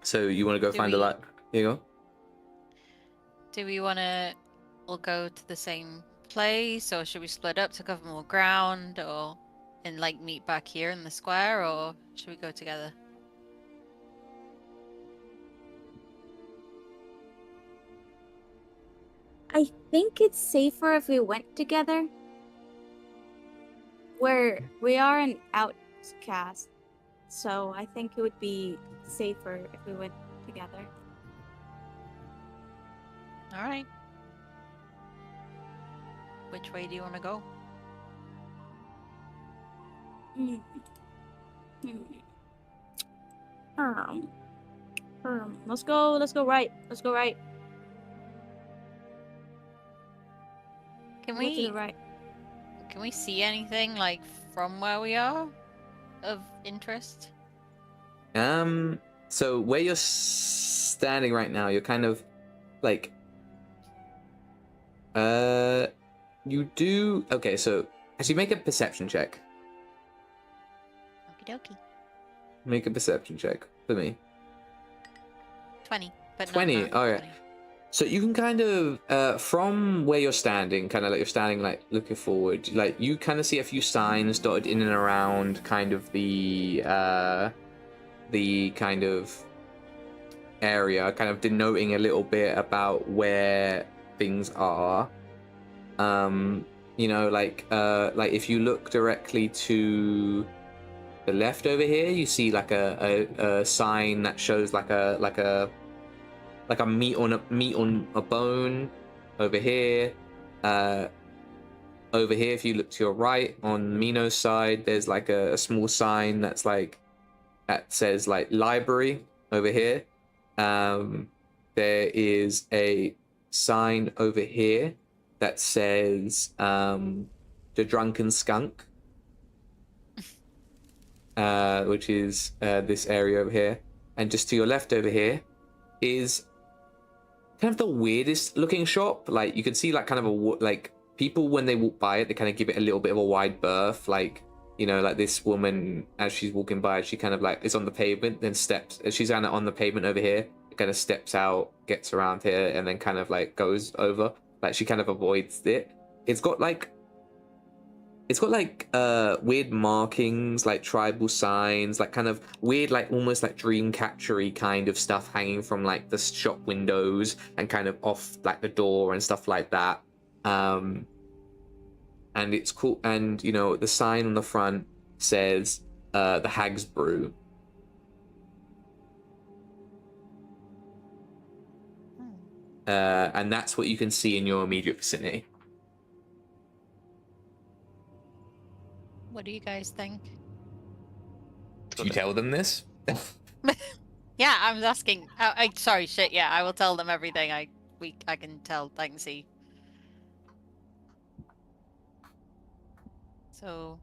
So you want to go find a light? Here you go. Do we want to all go to the same place, or should we split up to cover more ground, or and like meet back here in the square, or should we go together? I think it's safer if we went together. We are an outcast, so I think it would be safer if we went together. All right. Which way do you want to go? Let's go right. Let's go right. Can Go to we the right. Can we see anything like from where we are of interest? So where you're standing right now, you're kind of like, you do, okay, so actually make a perception check. Okie dokie. Make a perception check for me. 20. But 20, not alright. 20. So you can kind of, from where you're standing, kind of like you're standing like looking forward, like you kind of see a few signs dotted in and around kind of the kind of area, kind of denoting a little bit about where things are. You know, like if you look directly to the left over here, you see like a sign that shows like a meat on a bone over here. Over here, if you look to your right on Mino's side, there's like a small sign that's like that says like library over here. There is a sign over here that says the drunken skunk, which is this area over here. And just to your left over here is kind of the weirdest looking shop. Like you can see like kind of like people when they walk by it, they kind of give it a little bit of a wide berth. Like, you know, like this woman as she's walking by, she kind of like is on the pavement, then steps. She's kind of on the pavement over here. It kind of steps out, gets around here, and then kind of like goes over. Like she kind of avoids it. It's got like it's got like weird markings, like tribal signs, like kind of weird, like almost like dream catchery kind of stuff hanging from like the shop windows and kind of off like the door and stuff like that. And it's cool. And you know, the sign on the front says the Hag's Brew. And that's what you can see in your immediate vicinity. What do you guys think? Do you tell them this? Yeah, I'm asking. Sorry, shit. Yeah, I will tell them everything. I can tell. I can see. So,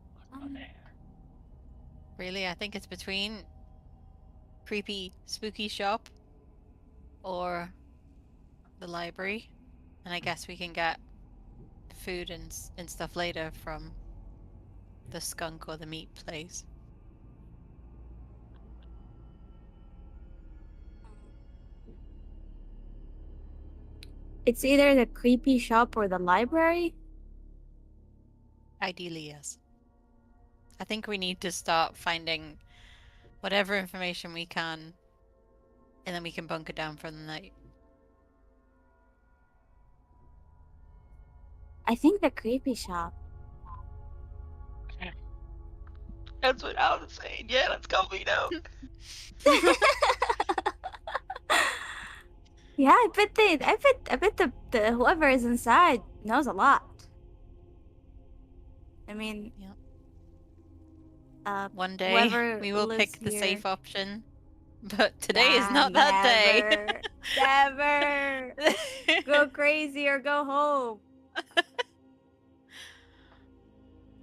really, I think it's between creepy, spooky shop or the library, and I guess we can get food and stuff later from the skunk or the meat place. It's either the creepy shop or the library. Ideally, yes. I think we need to start finding whatever information we can, and then we can bunker down for the night. I think the creepy shop. That's what I was saying. Yeah, let's go, Vito. Yeah, I bet the whoever is inside knows a lot. I mean, Yeah. One day whoever we will lives pick the here- safe option, but today is not that day. Never. Go crazy or go home.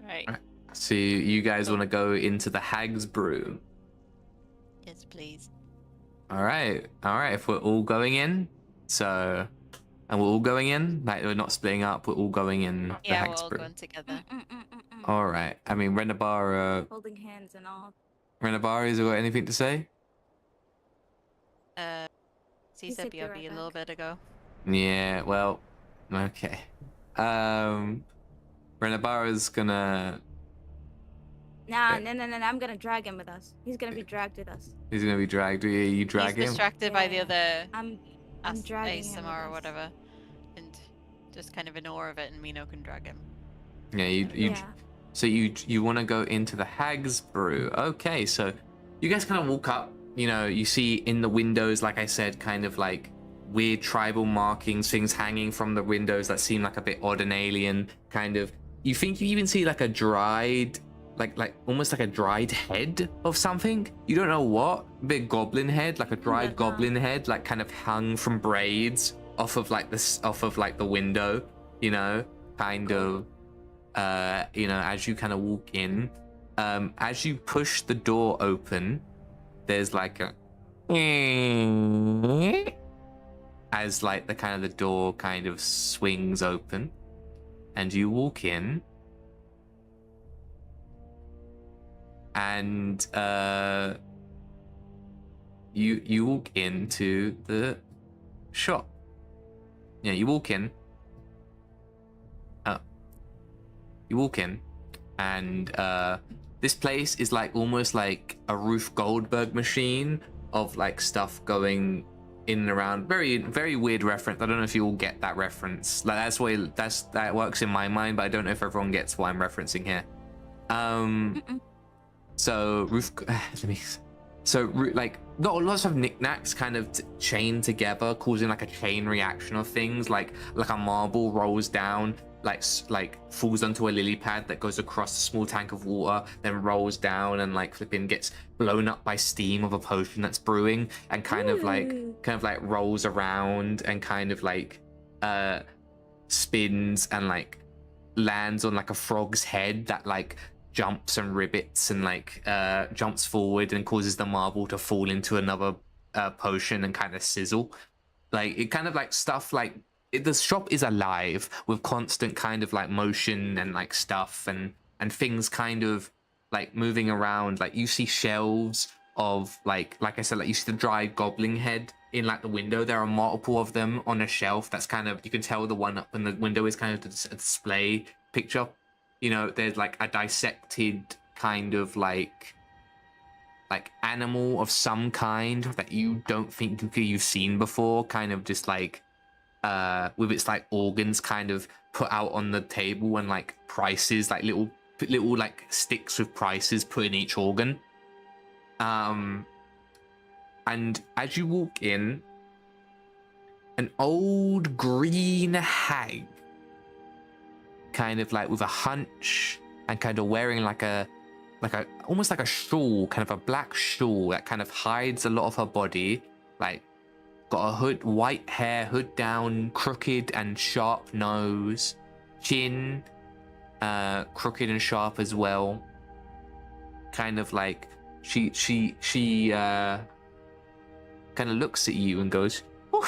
Right. So you guys want to go into the Hag's Brew? Yes, please. All right. If we're all going in, and we're all going in, like we're not splitting up. We're all going in the Yeah, we're Hag's all Brew. going together. All right. I mean, Renabara. Holding hands and all. Renabara, has got anything to say? He said said be right BRB a little bit ago. Yeah. Well. Okay. Renabara's gonna. Nah, no, I'm gonna drag him with us. He's gonna be dragged with us. He's gonna be dragged. You drag He's him. distracted by the Yeah. other I'm dragging him with ASMR or us. whatever, and just kind of in awe of it, and Mino can drag him. Yeah. Yeah. So you want to go into the Hag's Brew. Okay, so you guys kind of walk up. You know, you see in the windows, like I said, kind of like weird tribal markings, things hanging from the windows that seem like a bit odd and alien. Kind of. You think you even see like a dried, like almost like a dried head of something. You don't know what. Big goblin head, like a dried goblin head, like kind of hung from braids off of like the window. You know, kind of. You know, as you kind of walk in, as you push the door open, there's like a as like the kind of the door kind of swings open, and you walk in, and you walk into the shop. Yeah, you walk in. You walk in, and this place is like almost like a Ruth Goldberg machine of like stuff going in and around. Very, very weird reference. I don't know if you all get that reference. Like that works in my mind, but I don't know if everyone gets what I'm referencing here. So Ruth, like got lots of knickknacks kind of chained together, causing like a chain reaction of things. Like a marble rolls down. Like falls onto a lily pad that goes across a small tank of water, then rolls down and like flipping gets blown up by steam of a potion that's brewing, and kind of like rolls around and kind of like spins and like lands on like a frog's head that like jumps and rivets and like jumps forward and causes the marble to fall into another potion and kind of sizzle. Like it kind of like stuff like the shop is alive with constant kind of like motion and like stuff and things kind of like moving around. Like you see shelves of like I said, like you see the dried goblin head in like the window. There are multiple of them on a shelf. That's kind of, you can tell the one up in the window is kind of a display picture. there's like a dissected kind of like animal of some kind that you don't think you've seen before, kind of just like with its like organs kind of put out on the table, and like prices, like little like sticks with prices put in each organ. And as you walk in, an old green hag, kind of like with a hunch and kind of wearing like a almost like a shawl, kind of a black shawl that kind of hides a lot of her body, like got a hood, white hair, hood down, crooked and sharp nose, chin crooked and sharp as well. Kind of like she kind of looks at you and goes, "Oh,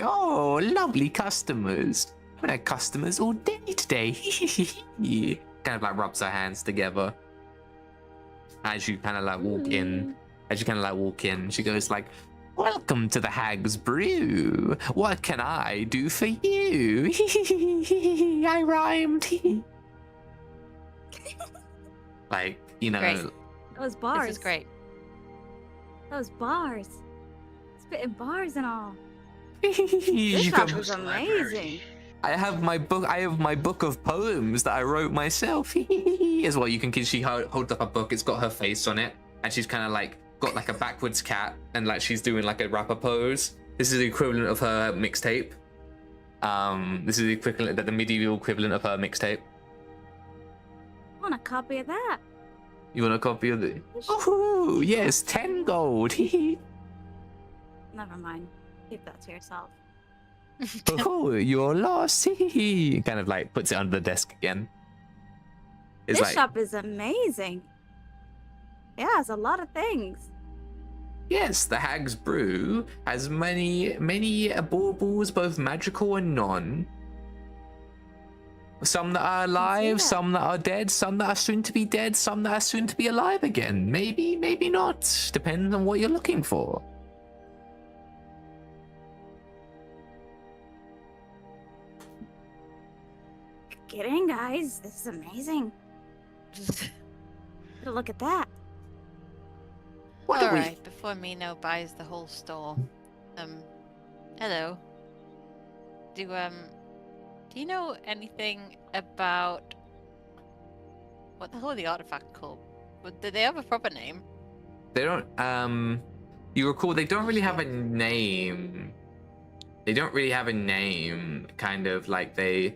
oh, lovely customers. I've had customers all day today." Kind of like rubs her hands together as you kind of like walk in. She goes like, "Welcome to the Hag's Brew. What can I do for you?" I rhymed. Like, Great. Those bars. This is great. Those bars. Spitting bars and all. You This shop come- is amazing. I have my book of poems that I wrote myself. As well, you can she holds up a book. It's got her face on it, and she's kind of like got like a backwards cat, and like she's doing like a rapper pose. This is the equivalent of her mixtape. This is the equivalent, the medieval equivalent of her mixtape. I want a copy of that. You want a copy of the? Oh yes, 10 gold. Never mind. Keep that to yourself. Oh, you're lost. Kind of like puts it under the desk again. It's This like, shop is amazing. Yeah, it's a lot of things. yes, the Hag's Brew has many baubles, both magical and non. Some that are alive, that. some that are dead, some that are soon to be dead, some that are soon to be alive again. Maybe, maybe not. Depends on what you're looking for. Get in, guys. This is amazing. Get a look at that. What do we- Alright, before Mino buys the whole store. Hello. Do you know anything about what the hell are the artifact called? Did they have a proper name? They don't. You recall they don't really have a name. They don't really have a name. Kind of like they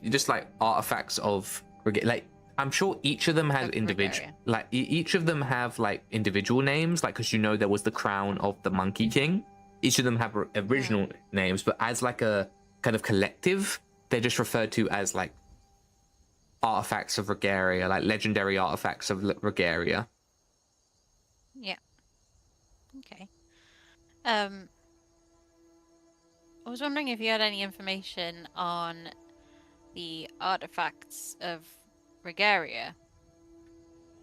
just like artifacts of like. I'm sure each of them has Of individual, Regalia. like each of them have like individual names, like because there was the crown of the Monkey King. Each of them have original names, but as like a kind of collective, they're just referred to as like artifacts of Regalia, like legendary artifacts of Regalia. Yeah. Okay. I was wondering if you had any information on the artifacts of Regalia.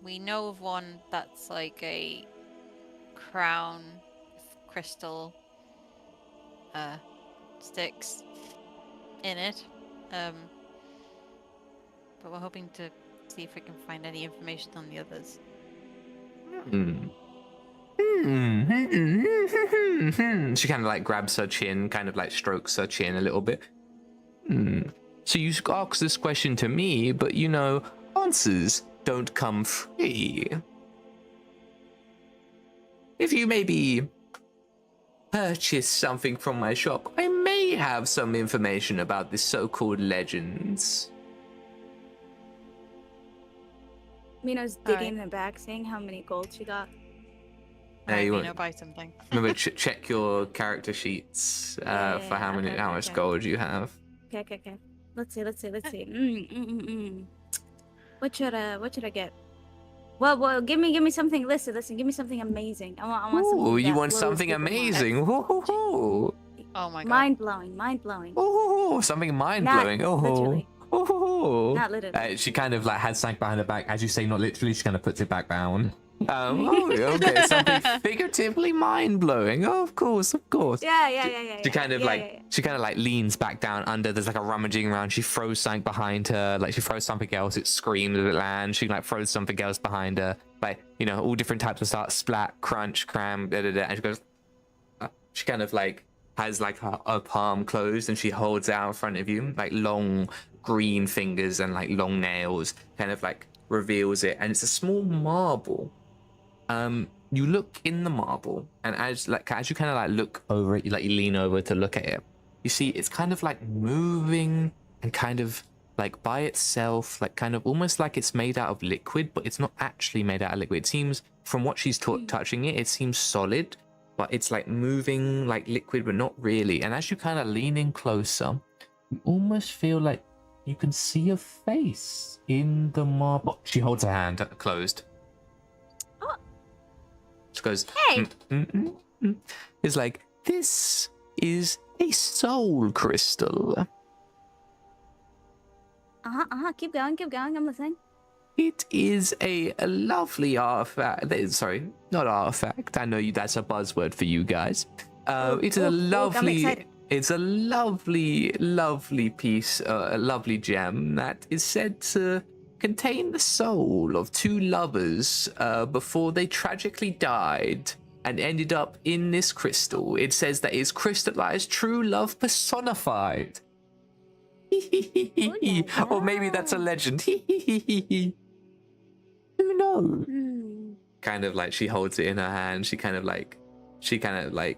We know of one that's like a crown with crystal sticks in it. But we're hoping to see if we can find any information on the others. She kind of like grabs her chin, kind of like strokes her chin a little bit. So you ask this question to me, but answers don't come free. If you maybe purchase something from my shop, I may have some information about the so-called legends. Mino's digging in the back, seeing how many gold she got. Hey, you Mino, want- buy something. Remember, check your character sheets for how okay, much okay. gold you have. Okay. Let's see. What should I get? Well, give me something. Listen. Give me something amazing. I want something. Ooh, you that want blows something people's minds. amazing? Ooh, Oh my god. Mind blowing. ooh, something mind Not blowing. literally. Ooh. Not literally. She kind of like has something behind her back. As you say, not literally, she kind of puts it back down. Okay, something figuratively mind-blowing. Oh, of course, of course. Yeah. She kind of yeah, like yeah. she kind of like leans back down under. There's like a rummaging around. She throws something behind her. Like she throws something else. It screams as it lands. She like throws something else behind her. Like all different types of stuff. Splat, crunch, cram, da da da. And she goes. She kind of like has like her palm closed and she holds it out in front of you, like long green fingers and like long nails. Kind of like reveals it, and it's a small marble. You look in the marble, and as you kind of like look over it, you lean over to look at it. You see it's kind of like moving and kind of like by itself, like kind of almost like it's made out of liquid, but it's not actually made out of liquid. It seems, from what she's touching it, it seems solid, but it's like moving like liquid, but not really. And as you kind of lean in closer, you almost feel like you can see a face in the marble. She holds her hand closed. She goes, Hey. It's like, this is a soul crystal. Keep going. I'm listening. It is a lovely artifact. Sorry, not artifact. I know that's a buzzword for you guys. It's a lovely. It's a lovely piece, a lovely gem that is said to contain the soul of two lovers before they tragically died and ended up in this crystal. It says that it's crystallized true love personified. Or maybe that's a legend. Who knows? Kind of like she holds it in her hand. She kind of like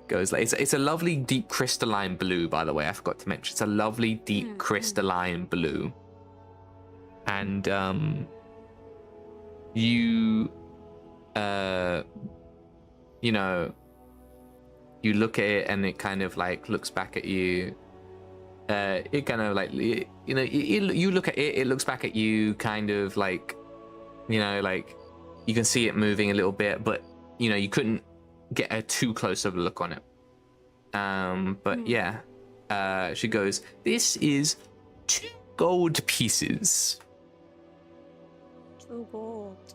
goes like, it's a lovely deep crystalline blue, by the way. I forgot to mention, it's a lovely deep crystalline blue. And you look at it and it kind of like looks back at you. It kind of like you look at it, it looks back at you, kind of like like you can see it moving a little bit, but you couldn't get a too close of a look on it. But yeah, she goes, this is 2 gold pieces. 2 gold.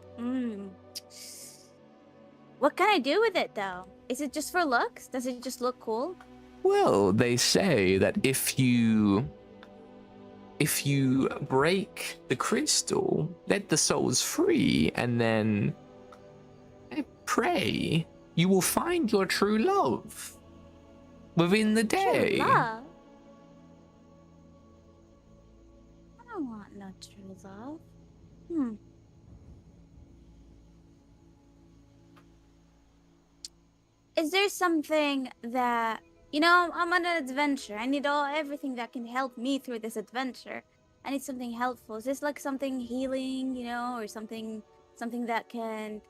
What can I do with it though? Is it just for looks? Does it just look cool? Well, they say that if you break the crystal, let the souls free, and then pray, you will find your true love within the day. True love? I don't want no true love. Is there something that, I'm on an adventure. I need everything that can help me through this adventure. I need something helpful. Is this like something healing, or something that can,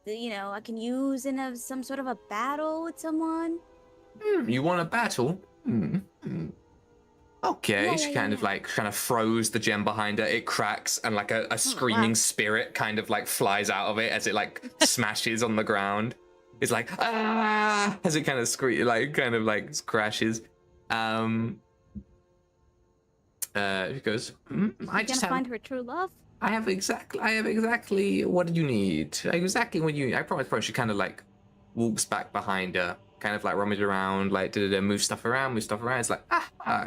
I can use in some sort of a battle with someone? You want a battle? Okay. Yeah, She kind of throws the gem behind her. It cracks, and like a screaming spirit kind of like flies out of it as it like smashes on the ground. It's like, ah, as it kind of crashes. She goes, I just have, find her true love? I have exactly what you need. Exactly what you need. I promise. She kind of like walks back behind her, kind of like rummage around, like move stuff around. It's like,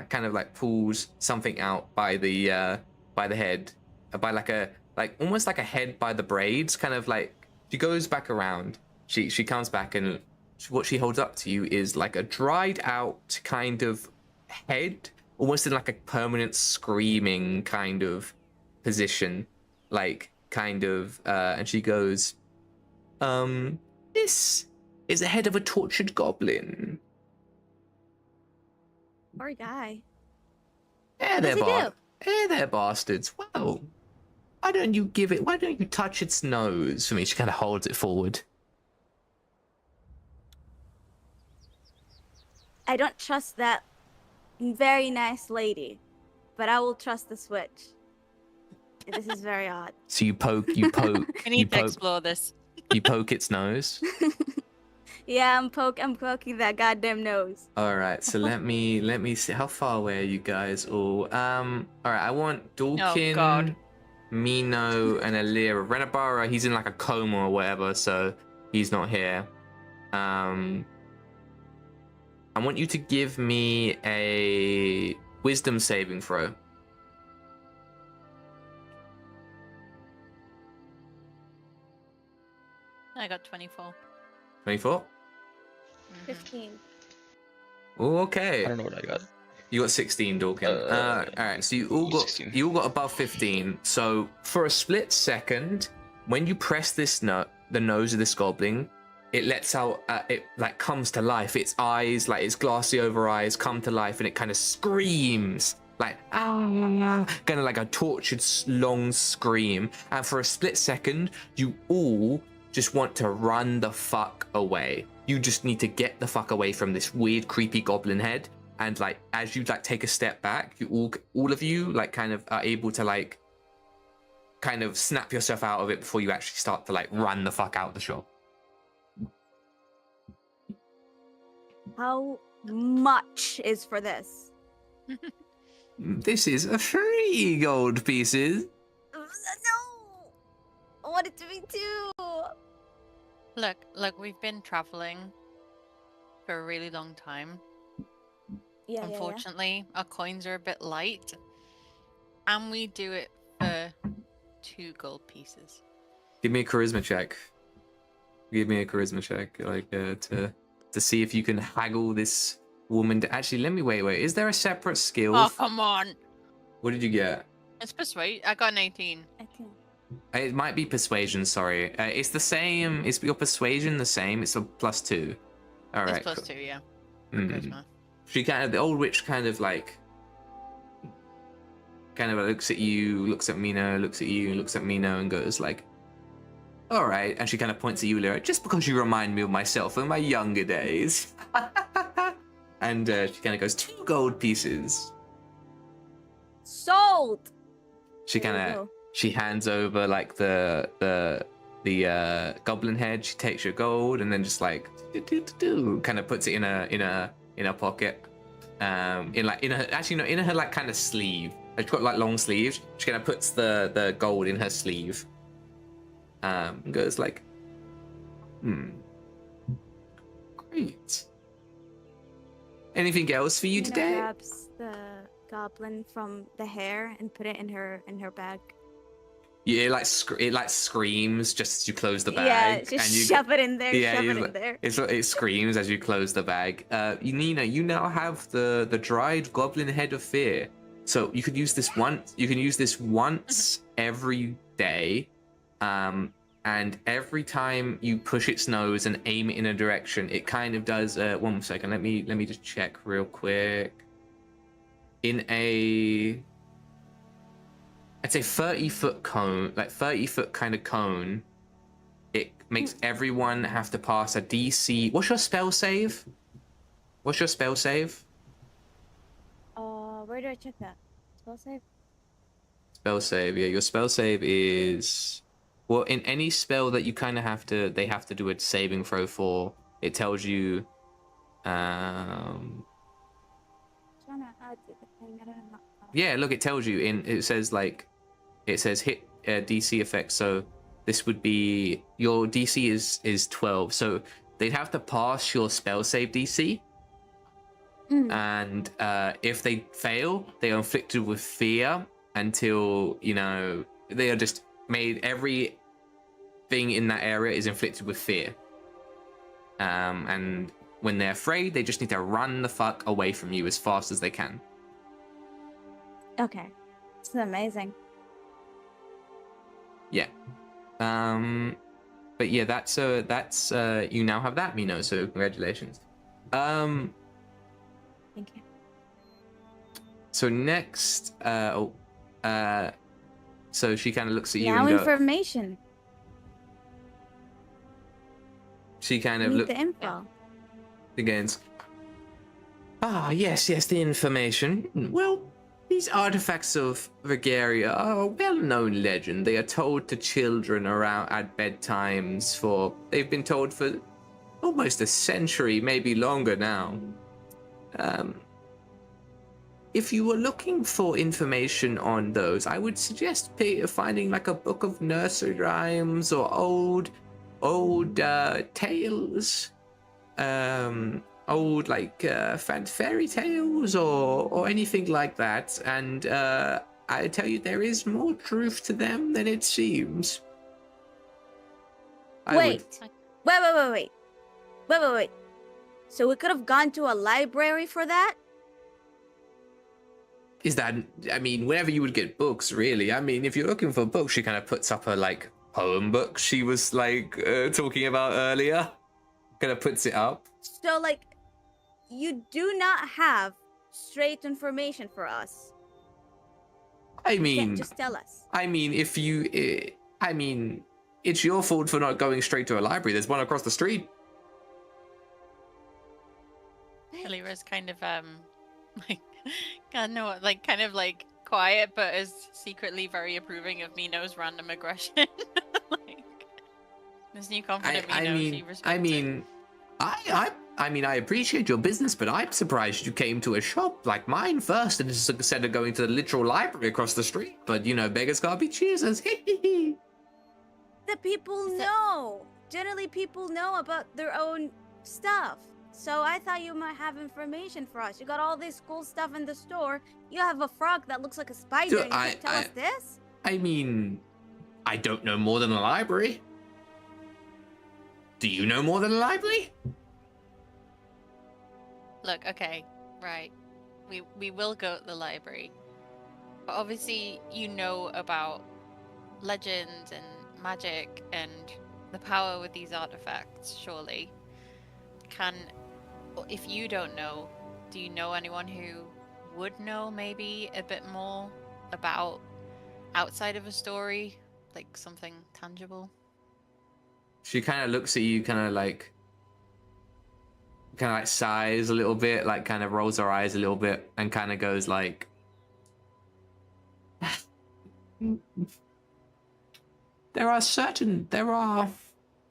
kind of like pulls something out by the head, by almost like a head by the braids, kind of like. She goes back around. She comes back, and what she holds up to you is like a dried out kind of head, almost in like a permanent screaming kind of position, like kind of, and she goes, this is the head of a tortured goblin. Poor guy. Hey there, bastards. Well, why don't you touch its nose for me? She kind of holds it forward. I don't trust that very nice lady, but I will trust the switch. This is very odd. So you poke. We need to explore this. You poke its nose. Yeah, I'm poking that goddamn nose. All right, so let me see. How far away are you guys all? All right, I want Dawkin. Oh, God. Mino and Alira. Renabara, he's in like a coma or whatever, so he's not here. I want you to give me a wisdom saving throw. I got 24. 24? 15. Okay. I don't know what I got. You got 16, Dawkin. All right, so you all 16. got above 15. So for a split second, when you press this the nose of this goblin, it lets out. It like comes to life. Its eyes, like its glassy over eyes, come to life, and it kind of screams like ah, kind of like a tortured long scream. And for a split second, you all just want to run the fuck away. You just need to get the fuck away from this weird, creepy goblin head. And like as you like take a step back, you all of you like kind of are able to like kind of snap yourself out of it before you actually start to like run the fuck out of the shop. How much is for this? This is 3 gold pieces. No! I want it to be 2! Look, we've been traveling for a really long time. Yeah, Unfortunately, our coins are a bit light. And we do it for 2 gold pieces. Give me a charisma check. Give me a charisma check, like to see if you can haggle this woman. Actually, let me wait. Is there a separate skill? Oh, come on! What did you get? It's persuade. I got an 18. Okay. It might be persuasion. Sorry, it's the same. Is your persuasion the same? It's a +2. All right. It's plus cool. 2, yeah. Mm. Charisma. She the old witch kind of looks at you, looks at Mino, looks at you, looks at Mino, and goes like, "All right." And she kind of points at you, Lyra, just because you remind me of myself in my younger days. And she kind of goes, 2 gold pieces. Sold! She There you kind of go. she hands over like the goblin head. She takes your gold and then just like kind of puts it in a pocket. In her like kind of sleeve. She's got like long sleeves. She kind of puts the gold in her sleeve. And goes like, great. Anything else for you Nina today? grabs the goblin from the hair and put it in her bag. Yeah, it like screams just as you close the Yeah, bag. just and you, shove it in there, shove you it in like- there. It screams as you close the bag. Nina, you now have the dried goblin head of fear. So you could use this once. You can use this once every day, and every time you push its nose and aim it in a direction, it kind of does. 1 second. Let me just check real quick. In a, I'd say 30-foot cone, like 30-foot kind of cone. It makes everyone have to pass a DC. What's your spell save? What's your spell save? Where do I check that? Spell save? Spell save, yeah. Your spell save is, well, in any spell that you kind of they have to do a saving throw for. It tells you, Trying to add to the thing. I don't know. yeah. Look, it tells you it says hit DC effect. So this would be your DC is 12. So they'd have to pass your spell save DC. And if they fail, they are inflicted with fear until, they are just made, everything in that area is inflicted with fear. And when they're afraid, they just need to run the fuck away from you as fast as they can. Okay. This is amazing. Yeah. But yeah, that's you now have that, Mino, so congratulations. Thank you. So next, so she kind of looks at you Now and information. she kind We of need looks the info. against. Ah, yes, the information. Well, these artifacts of Regaria are a well-known legend. They are told to children around at bedtimes they've been told for almost a century, maybe longer now. if you were looking for information on those, I would suggest finding like a book of nursery rhymes or old tales, old like fairy tales or anything like that. And I tell you, there is more truth to them than it seems. Wait. So we could have gone to a library for that? Is that, I mean, whenever you would get books, really. I mean, if you're looking for books, she kind of puts up her, like, poem book she was, like, talking about earlier. Kind of puts it up. So, like, you do not have straight information for us. I You mean, can't just tell us. I mean, if you, I mean, it's your fault for not going straight to a library. There's one across the street. Alira's kind of like I don't know what, like kind of like quiet, but is secretly very approving of Mino's random aggression. Like this new confident Mino, she respects I it. mean, I appreciate your business, but I'm surprised you came to a shop like mine first instead of going to the literal library across the street. But you know, beggars can't be choosers. The people know. Generally, people know about their own stuff. So I thought you might have information for us. You got all this cool stuff in the store. You have a frog that looks like a spider. Dude, And you can't tell us this? I mean, I don't know more than a library. Do you know more than a library? Look, okay, right. We will go to the library. But obviously you know about legends and magic and the power with these artifacts, surely. If you don't know, do you know anyone who would know maybe a bit more about outside of a story, like something tangible? She kind of looks at you, kind of like sighs a little bit, like kind of rolls her eyes a little bit, and kind of goes like, there are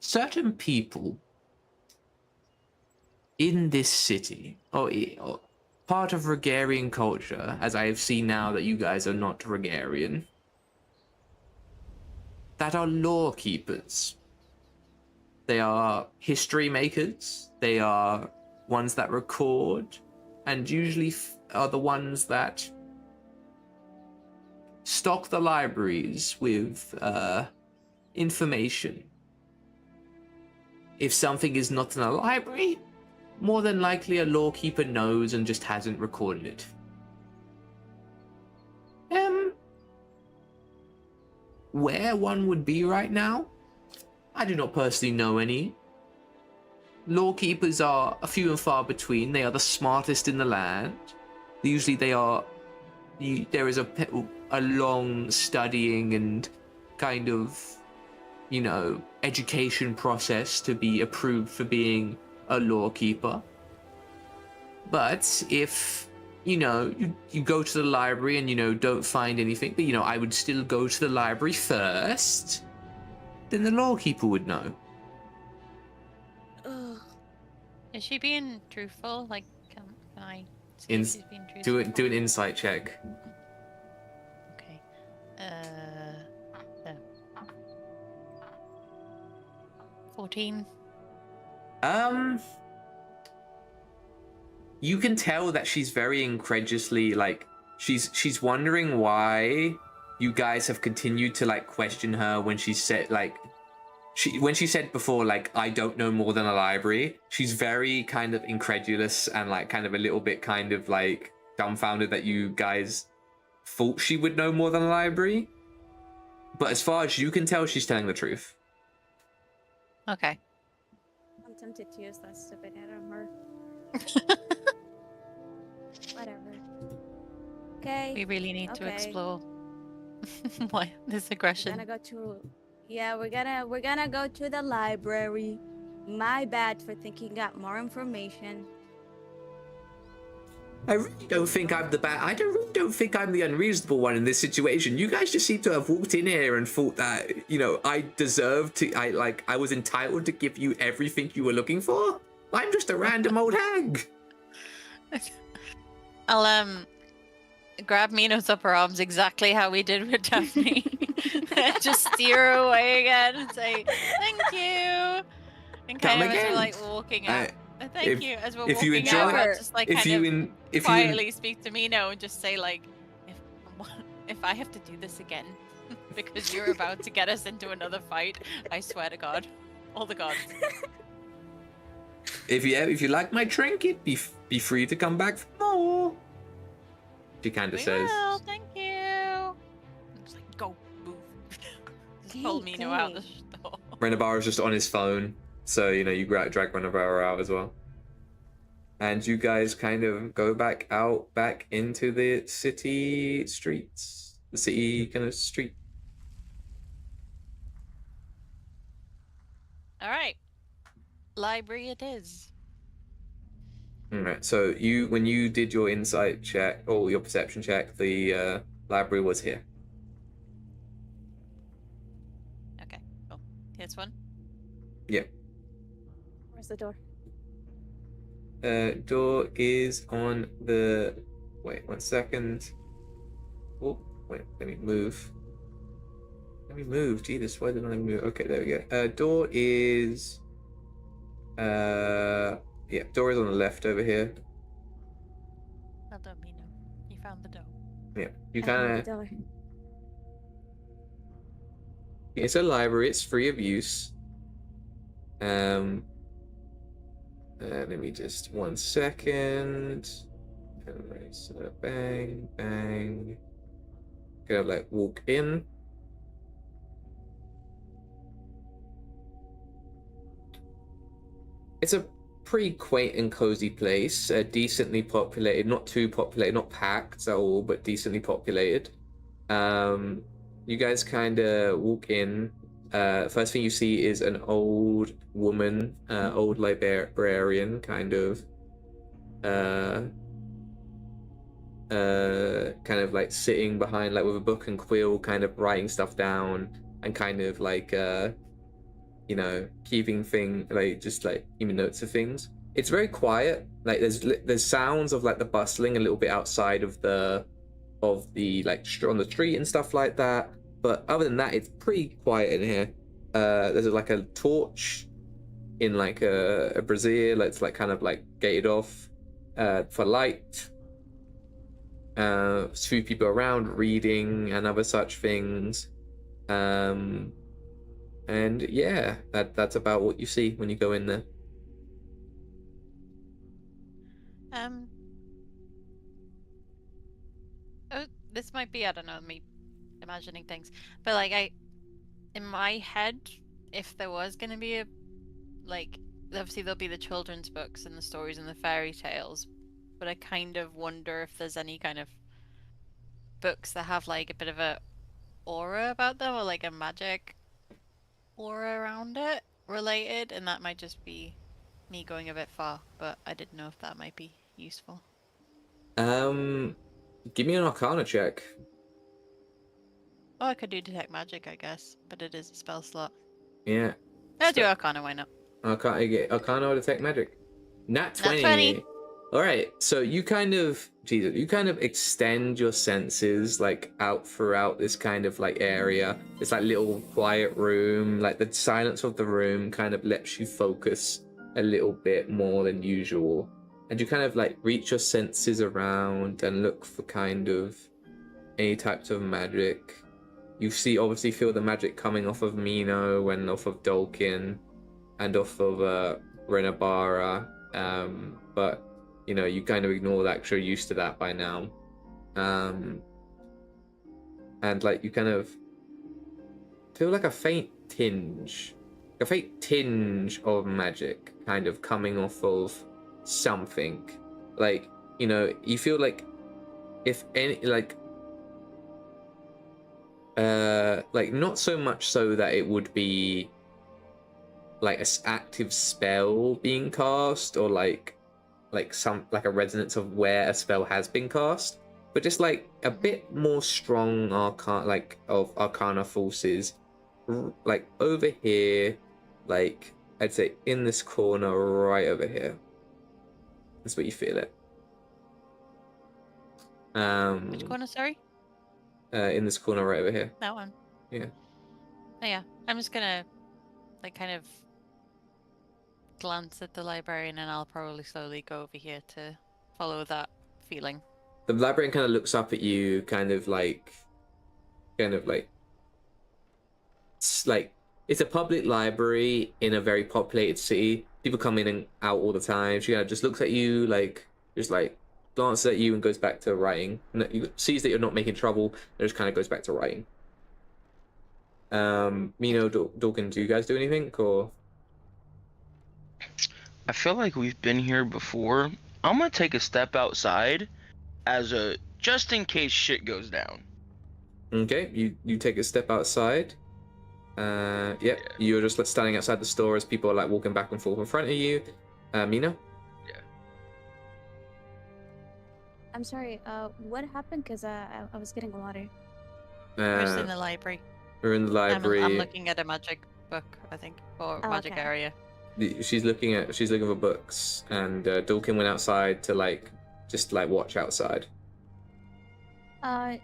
certain people in this city, or part of Regarian culture, as I have seen now that you guys are not Regarian, that are lore keepers. They are history makers. They are ones that record, and usually are the ones that stock the libraries with information. If something is not in a library, more than likely a lore keeper knows and just hasn't recorded it. Where one would be right now, I do not personally know any. Lore keepers are a few and far between. They are the smartest in the land. Usually there is a long studying and kind of, you know, education process to be approved for being a lore keeper. But if, you know, you go to the library and, you know, don't find anything, but, you know, I would still go to the library first, then the lore keeper would know. Ugh. Is she being truthful? Like, can I see if she's being truthful? Do an insight check. Okay. 14. You can tell that she's very incredulously, like, she's wondering why you guys have continued to, like, question her when she said, like, when she said before, like, I don't know more than a library. She's very kind of incredulous and, like, kind of a little bit kind of, like, dumbfounded that you guys thought she would know more than a library. But as far as you can tell, she's telling the truth. Okay. I'm tempted to use that stupid head on her. Whatever. Okay. We really need to Okay. explore why this We're aggression. gonna go to. Yeah, we're gonna go to the library. My bad for thinking out more information. I really don't think I'm the bad. I really don't think I'm the unreasonable one in this situation. You guys just seem to have walked in here and thought that, you know, I deserved to. I was entitled to give you everything you were looking for. I'm just a random old hag. I'll grab Minos upper arms exactly how we did with Daphne. Just steer her away again and say, thank you. And Come kind of as we're again. like walking out. Thank you. As we're if you walking out, enjoy- I'll Never. just like if kind you of in if you quietly speak to Mino and just say like, if I have to do this again because you're about to get us into another fight, I swear to God, all the gods. if you like my trinket, be free to come back for more. She kind of We says. will, thank you. I'm just like, go, move. Just pull Mino out the store. Renabara's just on his phone, so you drag Renabara out as well. And you guys kind of go back into the city streets, the city kind of street. All right, library it is. All right. So when you did your insight check or your perception check, the library was here. Okay, cool. Here's one. Yeah. Where's the door? Door is on the. Wait 1 second. Oh, wait. Let me move. Jesus, why didn't I move? Okay, there we go. Door is. Yeah, door is on the left over here. Well done, Mino. You found the door. Yeah, you I found kind the of. door. It's a library. It's free of use. Let me just 1 second. So bang, bang. Gonna like walk in. It's a pretty quaint and cozy place. Decently populated, not too populated, not packed at all, but decently populated. You guys kind of walk in. First thing you see is an old woman, old librarian, kind of like sitting behind, like with a book and quill, kind of writing stuff down, and kind of like keeping just keeping notes of things. It's very quiet. Like there's sounds of like the bustling a little bit outside of the like on the street and stuff like that. But other than that, it's pretty quiet in here. There's like a torch in like a brazier that's like kind of like gated off for light. A few people around reading and other such things. And yeah, that's about what you see when you go in there. Oh, this might be, I don't know, me imagining things, but like in my head, if there was going to be a, like, obviously there'll be the children's books and the stories and the fairy tales, but I kind of wonder if there's any kind of books that have like a bit of a aura about them, or like a magic aura around it related, and that might just be me going a bit far, but I didn't know if that might be useful. Give me an Arcana check. Oh, I could do detect magic, I guess, but it is a spell slot. Yeah. I'll do Arcana, why not? Arcana or detect magic. Nat 20. Nat 20. All right, so you kind of extend your senses like out throughout this kind of like area. This like little quiet room, like the silence of the room kind of lets you focus a little bit more than usual. And you kind of like reach your senses around and look for kind of any types of magic. You obviously feel the magic coming off of Mino and off of Dolkin and off of Renabara, but you kind of ignore that because you're used to that by now. And like you kind of feel like a faint tinge of magic kind of coming off of something. Like, you feel like if any, like not so much so that it would be like an active spell being cast, or like a resonance of where a spell has been cast, but just like a bit more strong arcana forces, like over here, like I'd say in this corner right over here. That's where you feel it. Which corner, sorry? In this corner right over here. That one. Yeah. Oh, yeah. I'm just gonna, like, kind of glance at the librarian, and I'll probably slowly go over here to follow that feeling. The librarian kind of looks up at you, it's a public library in a very populated city. People come in and out all the time. She kind of just looks at you, glances at you and goes back to writing. And sees that you're not making trouble, and just kind of goes back to writing. Mino, Dawkins, do you guys do anything, or? I feel like we've been here before. I'm gonna take a step outside as a just in case shit goes down. Okay, you take a step outside. Yep, you're just standing outside the store as people are like walking back and forth in front of you. Mino? Yeah. I'm sorry, what happened? Because I was getting water. We're just in the library. We're in the library. I'm looking at a magic book, I think, or magic okay. area. She's looking for books, and Dawkins went outside to watch outside.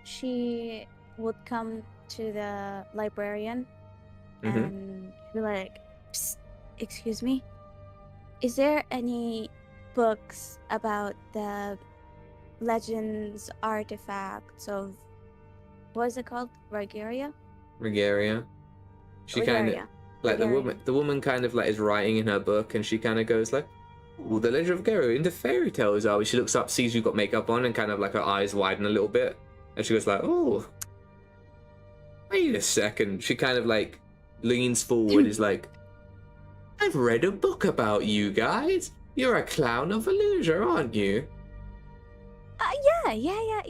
She would come to the librarian Mm-hmm. and be like, "Psst, excuse me, is there any books about the legends, artifacts of, what is it called? Regalia? Regalia. She kind of Regalia. the woman kind of like is writing in her book, and she kind of goes like, "Oh, the Legend of Regalia, in the fairy tales are we?" She looks up, sees you've got makeup on, and kind of like her eyes widen a little bit, and she goes like, "Oh, wait a second." She kind of like leans forward, is like, "I've read a book about you guys. You're a clown of Illusion, aren't you?" Yeah, we are.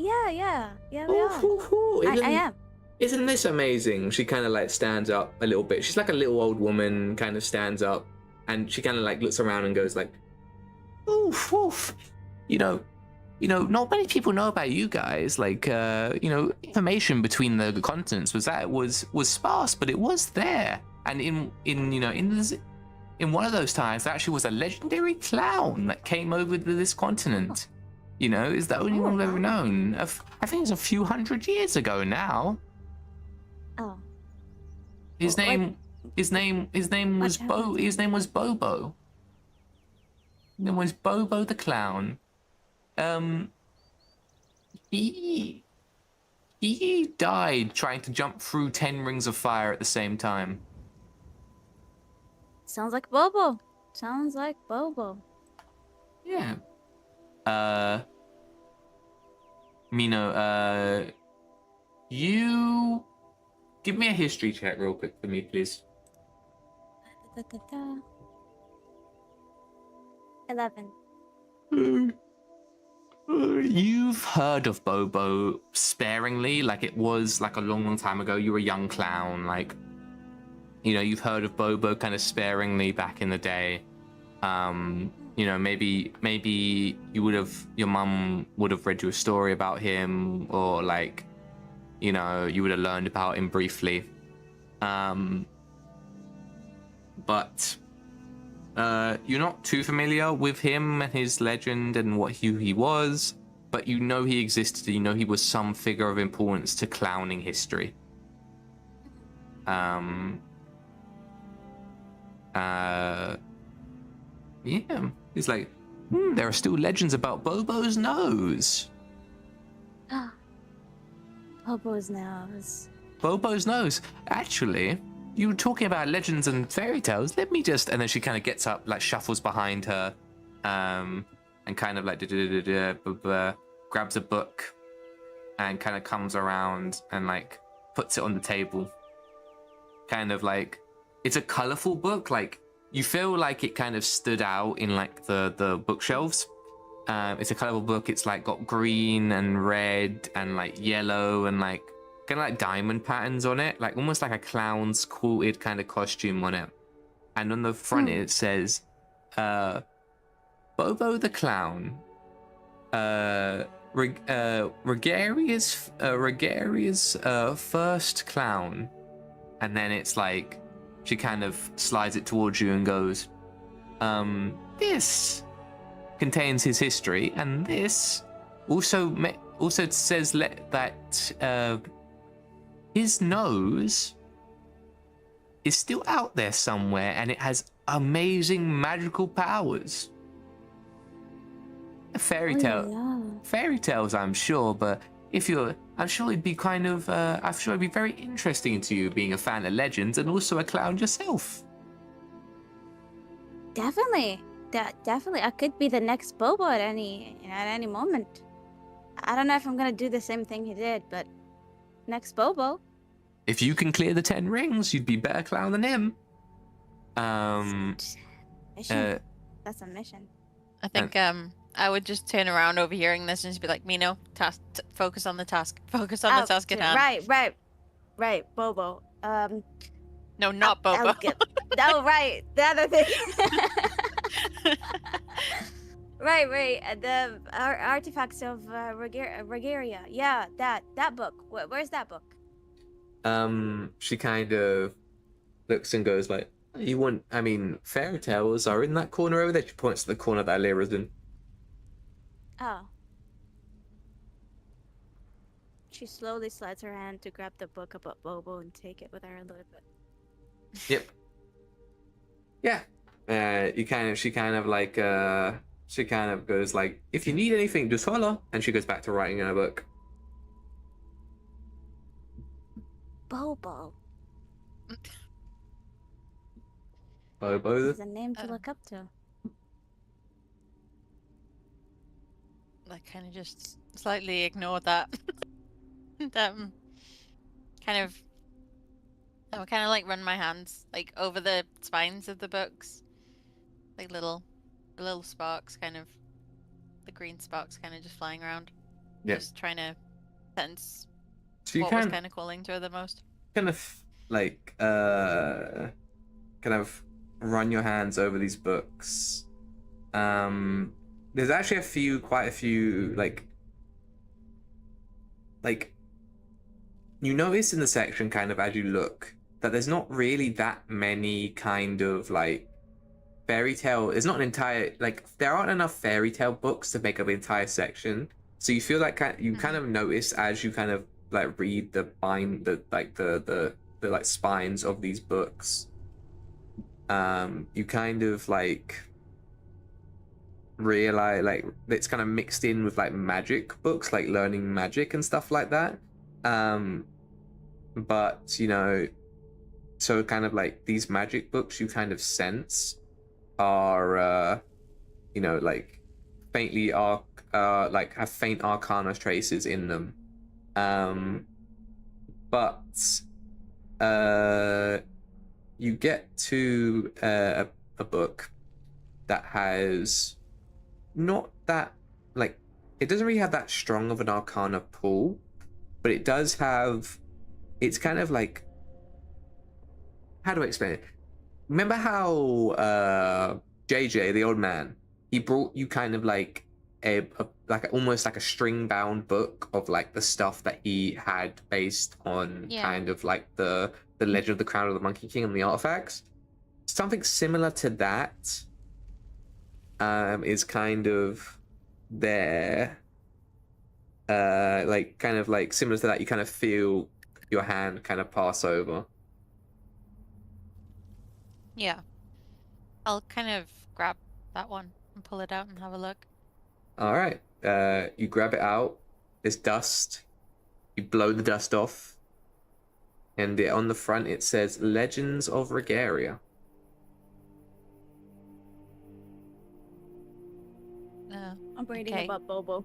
I am. Isn't this amazing? She kind of like stands up a little bit. She's like a little old woman, kind of stands up, and she kind of like looks around and goes like, "Oof, oof. You know, not many people know about you guys. Like, information between the continents was sparse, but it was there. And in one of those times, there actually was a legendary clown that came over to this continent. Is the only one we've ever known. I think it's a few hundred years ago now. Oh. His name was Bobo. His name was Bobo the clown. He died trying to jump through 10 rings of fire at the same time. Sounds like Bobo. Yeah. Mino, you give me a history check real quick for me, please. 11. You've heard of Bobo sparingly, like it was like a long, long time ago. You were a young clown, like, you've heard of Bobo kind of sparingly back in the day. Maybe your mum would have read you a story about him, or like, you would have learned about him briefly. But you're not too familiar with him and his legend and who he was, but he existed. He was some figure of importance to clowning history. Yeah, he's like, there are still legends about Bobo's nose. Bobo's nose. Bobo's nose. Actually, you were talking about legends and fairy tales. Let me just... And then she kind of gets up, like shuffles behind her, and kind of like grabs a book and kind of comes around and like puts it on the table. Kind of like, it's a colorful book. Like, you feel like it kind of stood out in like the bookshelves. It's a colorful book. It's like got green and red and like yellow and like kind of like diamond patterns on it, like almost like a clown's quilted kind of costume on it. And on the front it says, Bobo the clown, Regaria's first clown. And then it's like, she kind of slides it towards you and goes, this contains his history, and this also also says that his nose is still out there somewhere, and it has amazing magical powers. Fairy tales, I'm sure, but I'm sure it'd be I'm sure it'd be very interesting to you, being a fan of legends and also a clown yourself. Definitely. Definitely. I could be the next Bobo at any moment. I don't know if I'm gonna do the same thing he did, but next Bobo. If you can clear the 10 rings, you'd be better clown than him. Mission. That's a mission. I think I would just turn around overhearing this and just be like, Mino, focus on the task. Focus on the task at hand. Right, Bobo. No, not Bobo. No, right, the other thing. Right. The artifacts of Regaria. Yeah, that book. Where's that book? She kind of looks and goes like, fairy tales are in that corner over there. She points to the corner that Lyra's in. Oh. She slowly slides her hand to grab the book about Bobo and take it with her a little bit. Yep. Yeah. She kind of goes like, if you need anything, just holler. And she goes back to writing in her book. Bobo. Bobo? Is a name to look up to. I kind of just slightly ignore that. I kind of like run my hands like over the spines of the books, like little sparks, kind of the green sparks, kind of just flying around. Yeah. Just trying to sense So what was kind of calling to her the most. Kind of run your hands over these books. There's actually quite a few like you notice in the section kind of as you look that there's not really that many kind of like fairy tale. It's not an entire there aren't enough fairy tale books to make up an entire section. So you feel like you kind of notice as you kind of like read the spines of these books. You kind of like realize like it's kind of mixed in with like magic books, like learning magic and stuff like that. But so kind of like these magic books you kind of sense are like faintly like have faint arcana traces in them. But you get to a book that has not that like it doesn't really have that strong of an arcana pull, but it does have. It's kind of like, how do I explain it? Remember how JJ, the old man, he brought you kind of like almost like a string bound book of like the stuff that he had based on kind of like the Legend of the Crown of the Monkey King and the artifacts. Something similar to that is kind of there. Like kind of like similar to that, you kind of feel your hand kind of pass over. Yeah. I'll kind of grab that one and pull it out and have a look. All right. You grab it out. There's dust. You blow the dust off. And on the front it says Legends of Regaria. I'm reading about Bobo.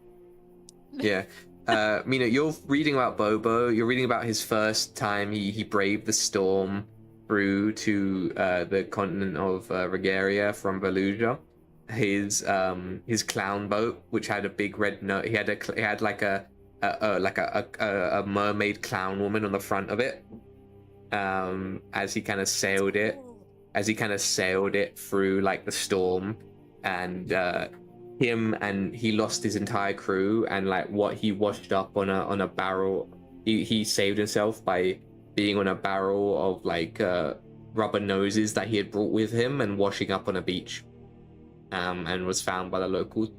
Yeah. Mina, you're reading about Bobo. You're reading about his first time he braved the storm through to the continent of Regaria from Valusia. His clown boat, which had a big red nose. He had like a mermaid clown woman on the front of it. As he kind of sailed it through like the storm, and he lost his entire crew, and like what he washed up on a barrel. He saved himself by being on a barrel of like rubber noses that he had brought with him and washing up on a beach. And was found by the locals.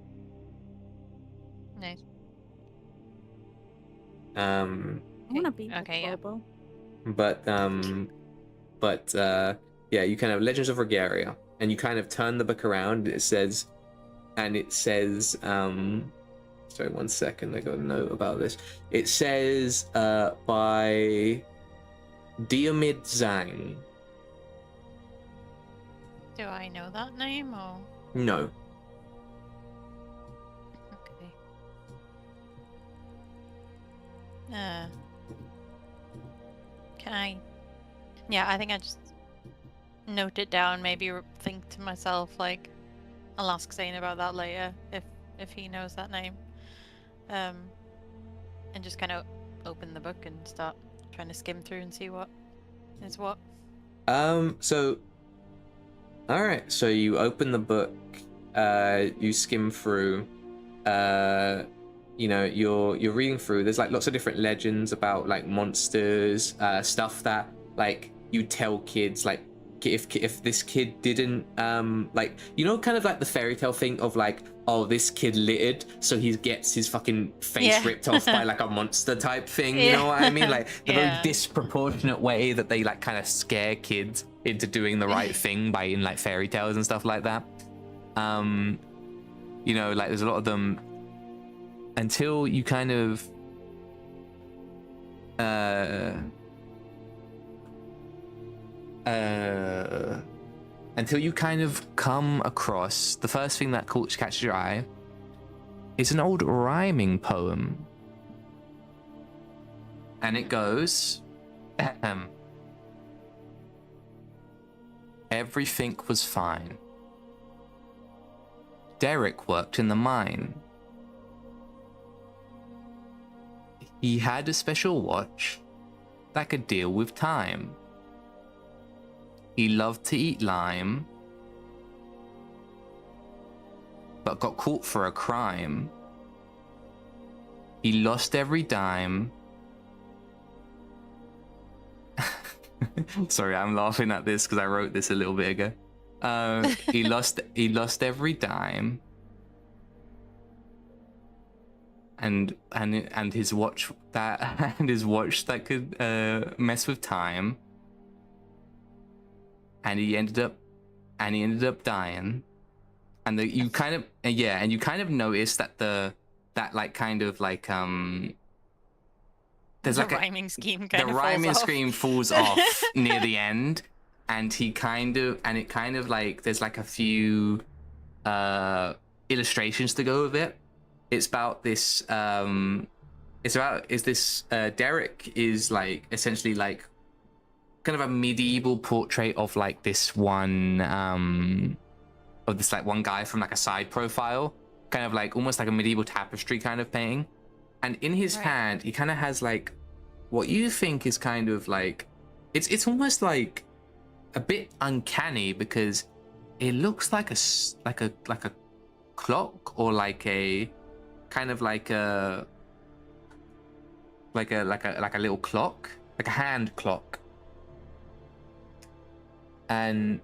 Nice. I want to be with Okay, yeah. Bobo. But yeah, you kind of Legends of Regalia, and you kind of turn the book around. It says, sorry, 1 second. I got a note about this. It says by Diomid Zhang. Do I know that name or? No. Okay. Can I? Yeah, I think I just note it down. Maybe think to myself like, I'll ask Zane about that later if he knows that name. And just kind of open the book and start trying to skim through and see what is what. So, all right. So you open the book. You skim through. You know, you're reading through. There's like lots of different legends about like monsters, stuff that like you tell kids like if this kid didn't like, you know, kind of like the fairy tale thing of like, oh, this kid littered, so he gets his fucking face ripped off by like a monster type thing. You know what I mean? Like the very disproportionate way that they like kind of scare kids into doing the right thing by in like fairy tales and stuff like that. You know, like there's a lot of them until you kind of until you kind of come across the first thing that catches your eye is an old rhyming poem, and it goes everything was fine. Derek worked in the mine. He had a special watch that could deal with time. He loved to eat lime, but got caught for a crime. He lost every dime. Sorry, I'm laughing at this because I wrote this a little bit ago. He lost every dime. And his watch that that could mess with time, and he ended up dying, and you kind of notice that that there's the like rhyming scheme falls off near the end, and there's like a few illustrations to go with it. It's about this Derek is like essentially like kind of a medieval portrait of like this one one guy from like a side profile, kind of like almost like a medieval tapestry kind of painting, and in his hand he kind of has like what you think is kind of like it's almost like a bit uncanny because it looks like a clock or like a kind of like a little clock, like a hand clock, and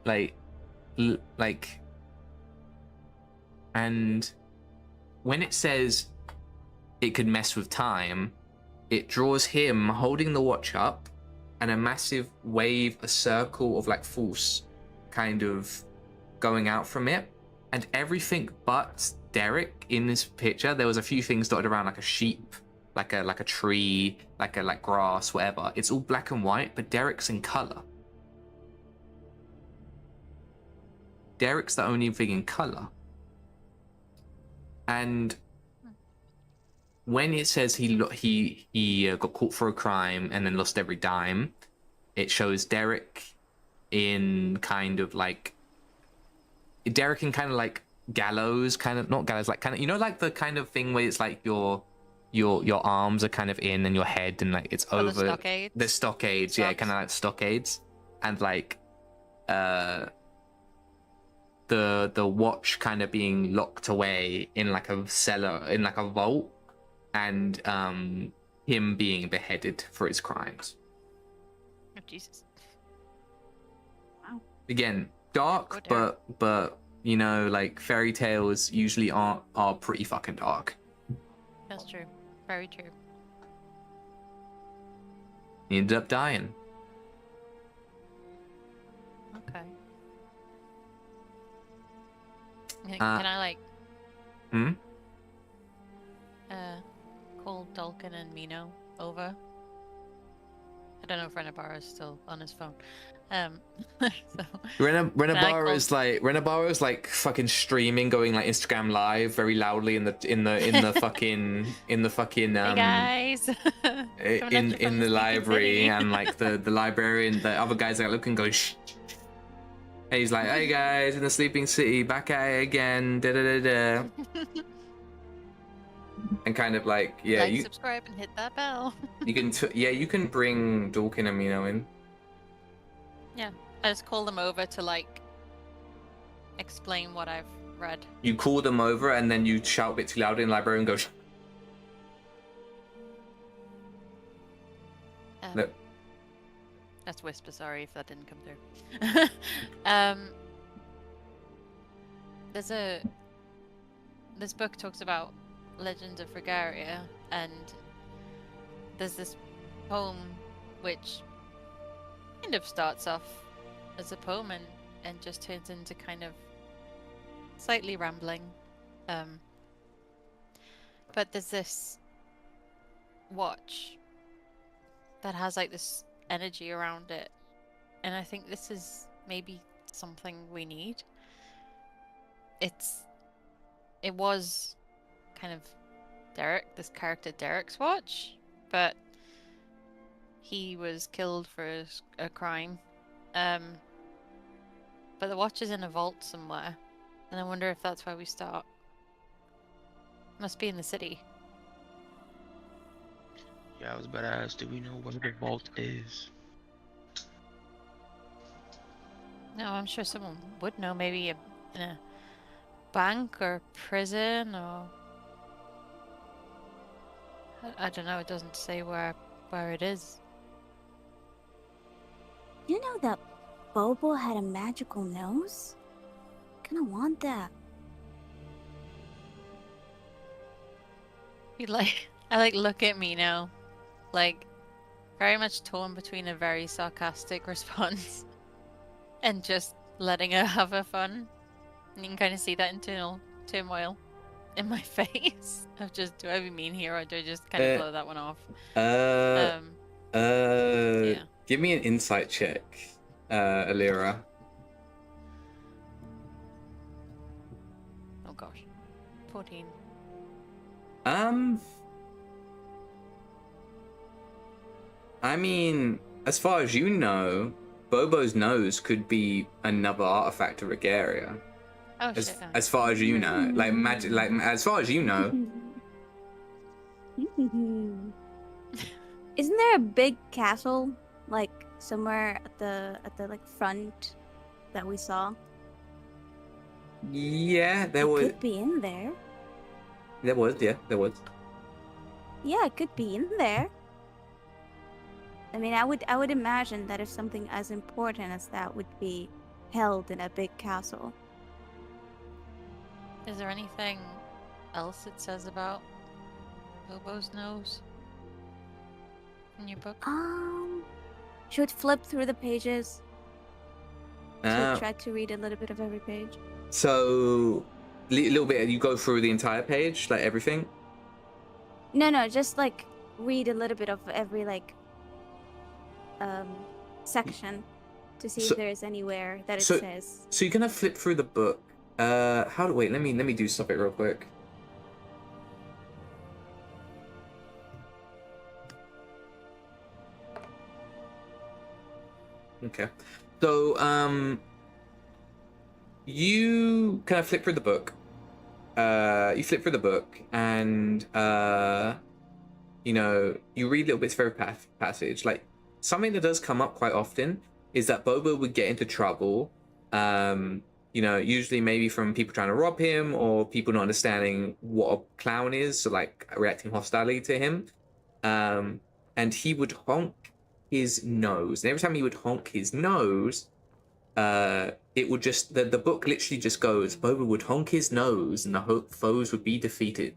and when it says it could mess with time, it draws him holding the watch up and a massive wave, a circle of like force kind of going out from it, and everything but Derek in this picture. There was a few things dotted around, like a sheep, like a tree, like grass, whatever. It's all black and white, but Derek's in color. Derek's the only thing in color. And when it says he got caught for a crime and then lost every dime, it shows Derek in kind of like gallows, kind of, not gallows, like kind of, you know, like the kind of thing where it's like your arms are kind of in and your head and like it's over the stockades, yeah, kind of like stockades, and like the watch kind of being locked away in like a cellar, in like a vault, and him being beheaded for his crimes. Oh Jesus. Wow. Again, dark, but you know, like fairy tales usually are pretty fucking dark. That's true. Very true. He ended up dying. Okay. Uh, Can I like Hmm? call Dalkin and Mino over? I don't know if Renabara is still on his phone. So Renabara's like fucking streaming, going like Instagram live very loudly in the fucking hey guys, coming at you in from the Sleeping library, City. and like the librarian, the other guys are looking, going shh. And he's like, hey guys, in the Sleeping City, back at it again, da da da da. And kind of like, yeah, like, you subscribe and hit that bell. you can you can bring Dawkin and Mino in. Yeah, I just call them over to like explain what I've read. You call them over, and then you shout a bit too loud in the library and go shh. No. That's whisper. Sorry if that didn't come through. This book talks about Legend of Regaria, and there's this poem which kind of starts off as a poem and just turns into kind of slightly rambling. But there's this watch that has like this energy around it, and I think this is maybe something we need. It was kind of this character Derek's watch, but he was killed for a crime. But the watch is in a vault somewhere, and I wonder if that's where we start. Must be in the city. Yeah, I was about to ask, do we know where the vault is? No, I'm sure someone would know. Maybe in a bank or prison, or I don't know. It doesn't say where it is. You know that Bobo had a magical nose? Kinda want that. I look at me now, like very much torn between a very sarcastic response and just letting her have her fun. And you can kind of see that internal turmoil in my face of just, do I be mean here, or do I just kind of blow that one off? Yeah. Give me an insight check, Alira. Oh gosh, 14. I mean, as far as you know, Bobo's nose could be another artifact of Regaria. Oh as, shit. as far as you know, like magic, like as far as you know. Isn't there a big castle, like somewhere at the like front that we saw? Yeah, there was. Could be in there. There was. Yeah, it could be in there. I mean, I would imagine that if something as important as that would be held in a big castle. Is there anything else it says about Bobo's nose in your book? Should flip through the pages. Try to read a little bit of every page. So, a little bit. You go through the entire page, like everything. No, just like read a little bit of every like section to see if there's anywhere that it says. So you're gonna flip through the book. Wait, let me do something real quick. Okay. So you kind of flip through the book. You flip through the book, and you know, you read little bits of every passage. Like, something that does come up quite often is that Bobo would get into trouble. You know, usually maybe from people trying to rob him, or people not understanding what a clown is, so like reacting hostilely to him. And he would honk his nose, and every time he would honk his nose, it would just the book literally just goes, Bobo would honk his nose and the foes would be defeated.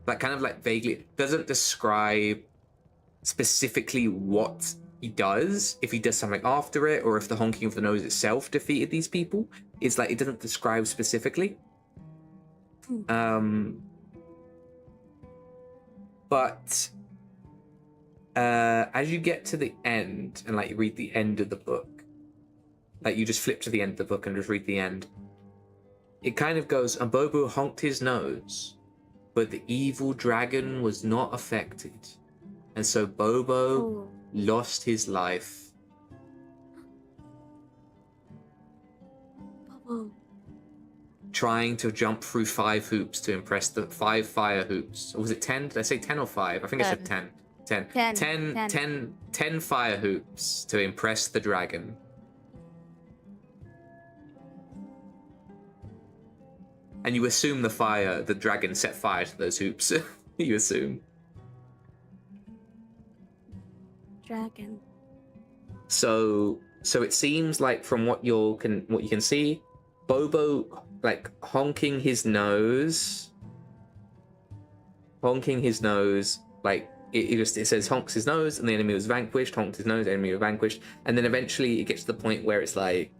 Like, kind of like vaguely, doesn't describe specifically what he does, if he does something after it, or if the honking of the nose itself defeated these people. It's like it doesn't describe specifically. But as you get to the end and like you read the end of the book, like you just flip to the end of the book and just read the end, it kind of goes, and Bobo honked his nose, but the evil dragon was not affected. And so Bobo lost his life. Bobo. Trying to jump through 5 hoops to impress the 5 fire hoops. Or was it 10? Did I say 10 or 5? I think I said 10. 10 fire hoops to impress the dragon. And you assume the dragon set fire to those hoops. You assume. Dragon. So it seems like from what you can see, Bobo like honking his nose, like it says honks his nose and the enemy was vanquished, honked his nose, enemy was vanquished, and then eventually it gets to the point where it's like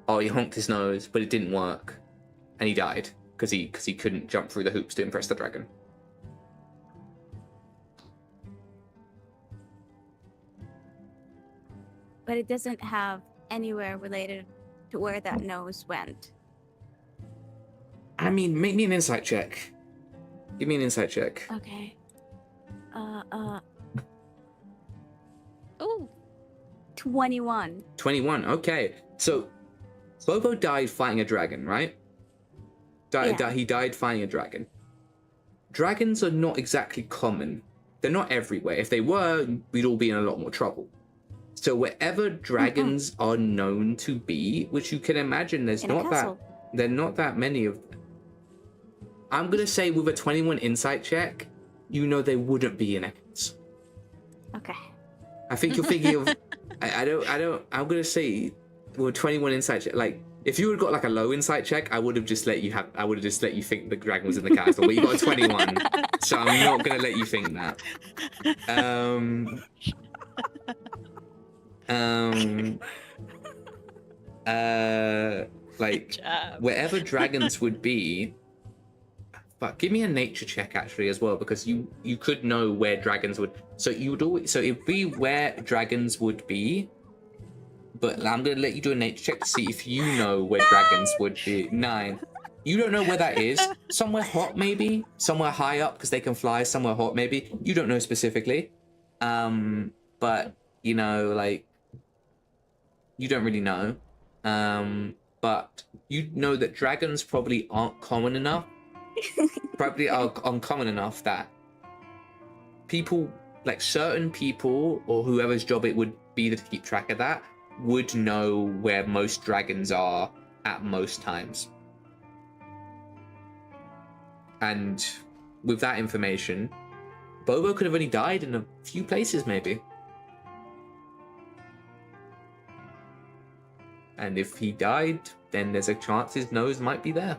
oh, he honked his nose but it didn't work and he died because he couldn't jump through the hoops to impress the dragon. But it doesn't have anywhere related to where that nose went. I mean, make me an insight check. Give me an insight check. Okay. Ooh. 21. 21, okay. So, Bobo died fighting a dragon, right? He died fighting a dragon. Dragons are not exactly common. They're not everywhere. If they were, we'd all be in a lot more trouble. So wherever dragons are known to be, which you can imagine there are not that many of them. I'm gonna say with a 21 insight check, you know they wouldn't be in a castle. Okay. I think you're thinking of I'm gonna say with a 21 insight check, like if you would have got like a low insight check, I would have just let you think the dragon was in the castle, but you got a 21. So I'm not gonna let you think that. Like wherever dragons would be, but give me a nature check actually as well, because you could know where dragons would. So it'd be where dragons would be, but I'm gonna let you do a nature check to see if you know where dragons would be. 9. You don't know where that is. Somewhere hot maybe, somewhere high up because they can fly. Somewhere hot maybe. You don't know specifically, but you know like. You don't really know, but you know that dragons probably aren't common enough. Probably are uncommon enough that people, like certain people or whoever's job it would be to keep track of that, would know where most dragons are at most times. And with that information, Bobo could have only died in a few places maybe. And if he died, then there's a chance his nose might be there.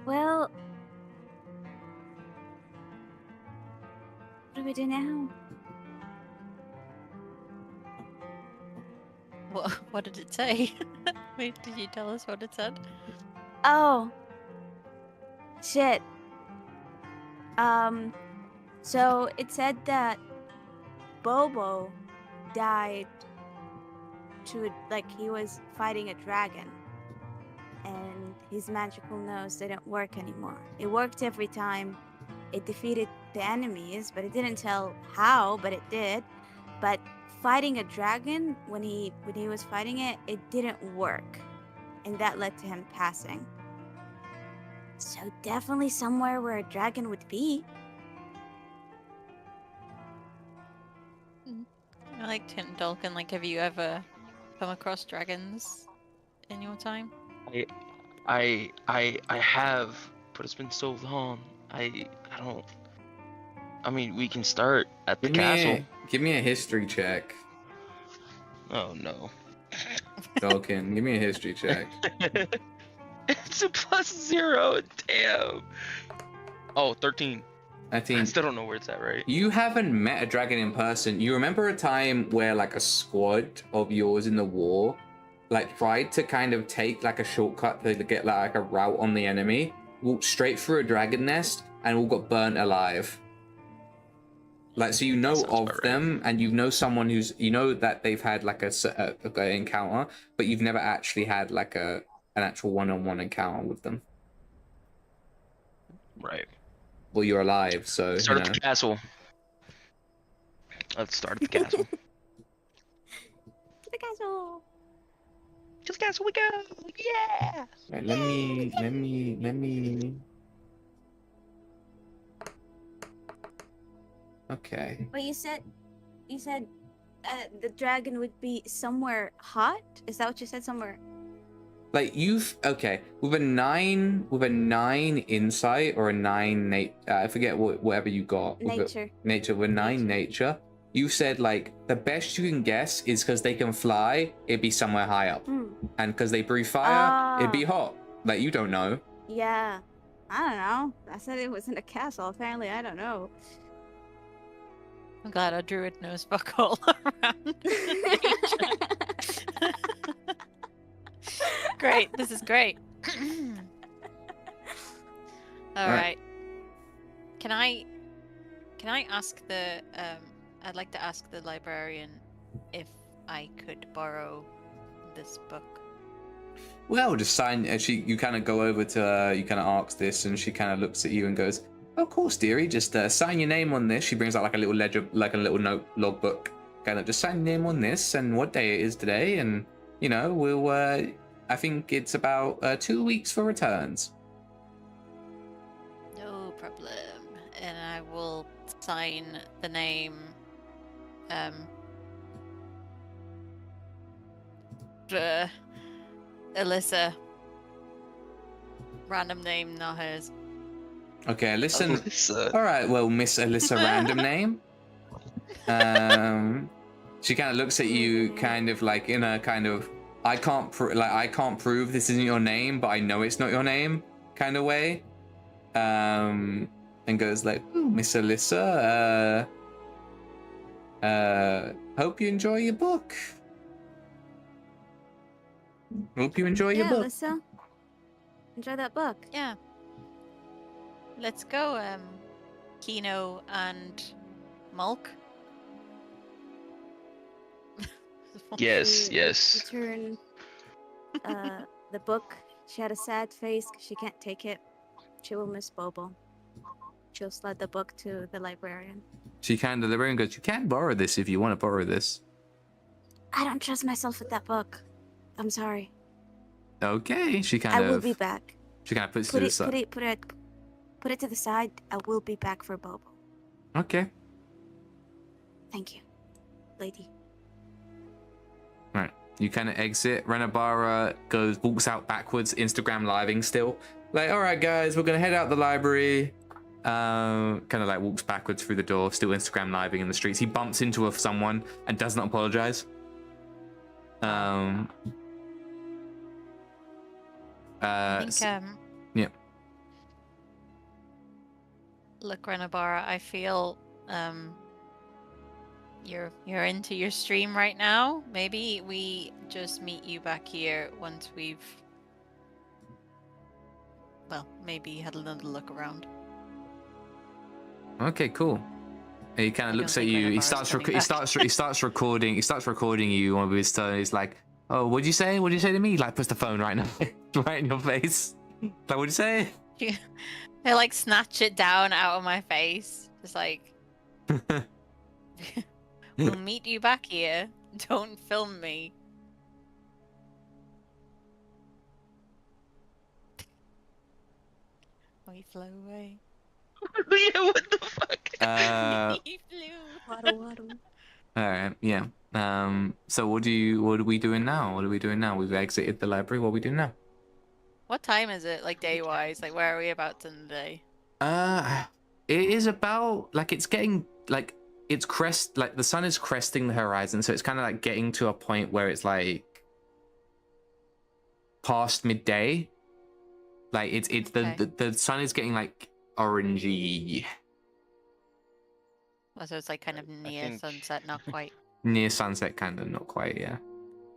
Well, what do we do now? What did it say? Wait, did you tell us what it said? Oh. Shit. So it said that Bobo died he was fighting a dragon and his magical nose didn't work anymore. It worked every time it defeated the enemies, but it didn't tell how, but it did. But fighting a dragon, when he was fighting it, it didn't work. And that led to him passing. So definitely somewhere where a dragon would be. I like Tim Dolkin. Like, have you ever come across dragons in your time? I have, but it's been so long. I mean, we can start at the Give me castle. give me a history check. Oh no. Dalkin, give me a history check. It's a +0. Damn. Oh, 13. I I think still don't know where it's at, right? you haven't met a dragon in person. You remember a time where like a squad of yours in the war like tried to kind of take like a shortcut to get like a route on the enemy, walked straight through a dragon nest, and all got burnt alive. Like, so you know sounds of about right. them, and you know someone who's, you know that they've had like a encounter, but you've never actually had like an actual one-on-one encounter with them. Right. Well, you're alive, so Start you at know. the castle. Let's start at the castle. The castle. To the castle we go. Yeah. Right, let me. Okay. Well, you said the dragon would be somewhere hot. Is that what you said? Somewhere. Like okay with a 9 insight or a 9 I forget whatever you got. Nature. With 9 nature. You said like the best you can guess is because they can fly, it'd be somewhere high up, and because they breathe fire, it'd be hot. Like you don't know. Yeah. I don't know. I said it was in a castle. Apparently, I don't know. I'm glad our druid knows fuck all around. Great, this is great. All right. Can I ask the I'd like to ask the librarian if I could borrow this book. Well, just sign. You kind of go over to her, you kind of ask this, and she kind of looks at you and goes, "Of course, dearie. Just sign your name on this." She brings out like a little ledger, like a little note logbook. Kind of just sign your name on this and what day it is today, and you know we'll. I think it's about 2 weeks for returns. No problem. And I will sign the name. Alyssa. Random name, not hers. Okay, listen. Alyssa. All right, well, Miss Alyssa, random name. She kind of looks at you, kind of like in a kind of I can't prove this isn't your name, but I know it's not your name kind of way. And goes like, "Ooh, Miss Alyssa, hope you enjoy your book. Hope you enjoy your Yeah, book." Alyssa. Enjoy that book. Yeah. Let's go, Kino and Mulk. Yes, She yes. returned the book. She had a sad face 'cause she can't take it. She will miss Bobo. She'll slide the book to the librarian. The librarian goes, "You can borrow this if you want to borrow this." I don't trust myself with that book. I'm sorry. Okay, she kind I of. will be back. She kind of puts Put it it, aside. put it to the side. I will be back for Bobo. Okay. Thank you, lady. Right. You kind of exit. Renabara walks out backwards, Instagram living still. Like, all right, guys, we're gonna head out the library. Kind of like walks backwards through the door, still Instagram living in the streets. He bumps into someone and does not apologize. I think, yeah. Look, Renabara, I feel you're into your stream right now. Maybe we just meet you back here once we've maybe had another look around. Okay, cool. He kind of looks at you. He starts recording. He starts recording you on his phone. He's like, "Oh, what'd you say? What'd you say to me?" Like, puts the phone right in your face. Like, what'd you say? I like snatch it down out of my face. Just like, we'll meet you back here. Don't film me. Oh, he flew away. Yeah, what the fuck? He flew. Waddle, waddle. All right, yeah. So what are we doing now? We've exited the library. What are we doing now? What time is it? Like day wise? Like where are we about in the day? It is about like it's getting like the sun is cresting the horizon, so it's kind of like getting to a point where it's like past midday. Like it's Okay. the sun is getting like orangey Oh, so it's like kind of near think- sunset, not quite. near sunset, kind of, not quite. Yeah.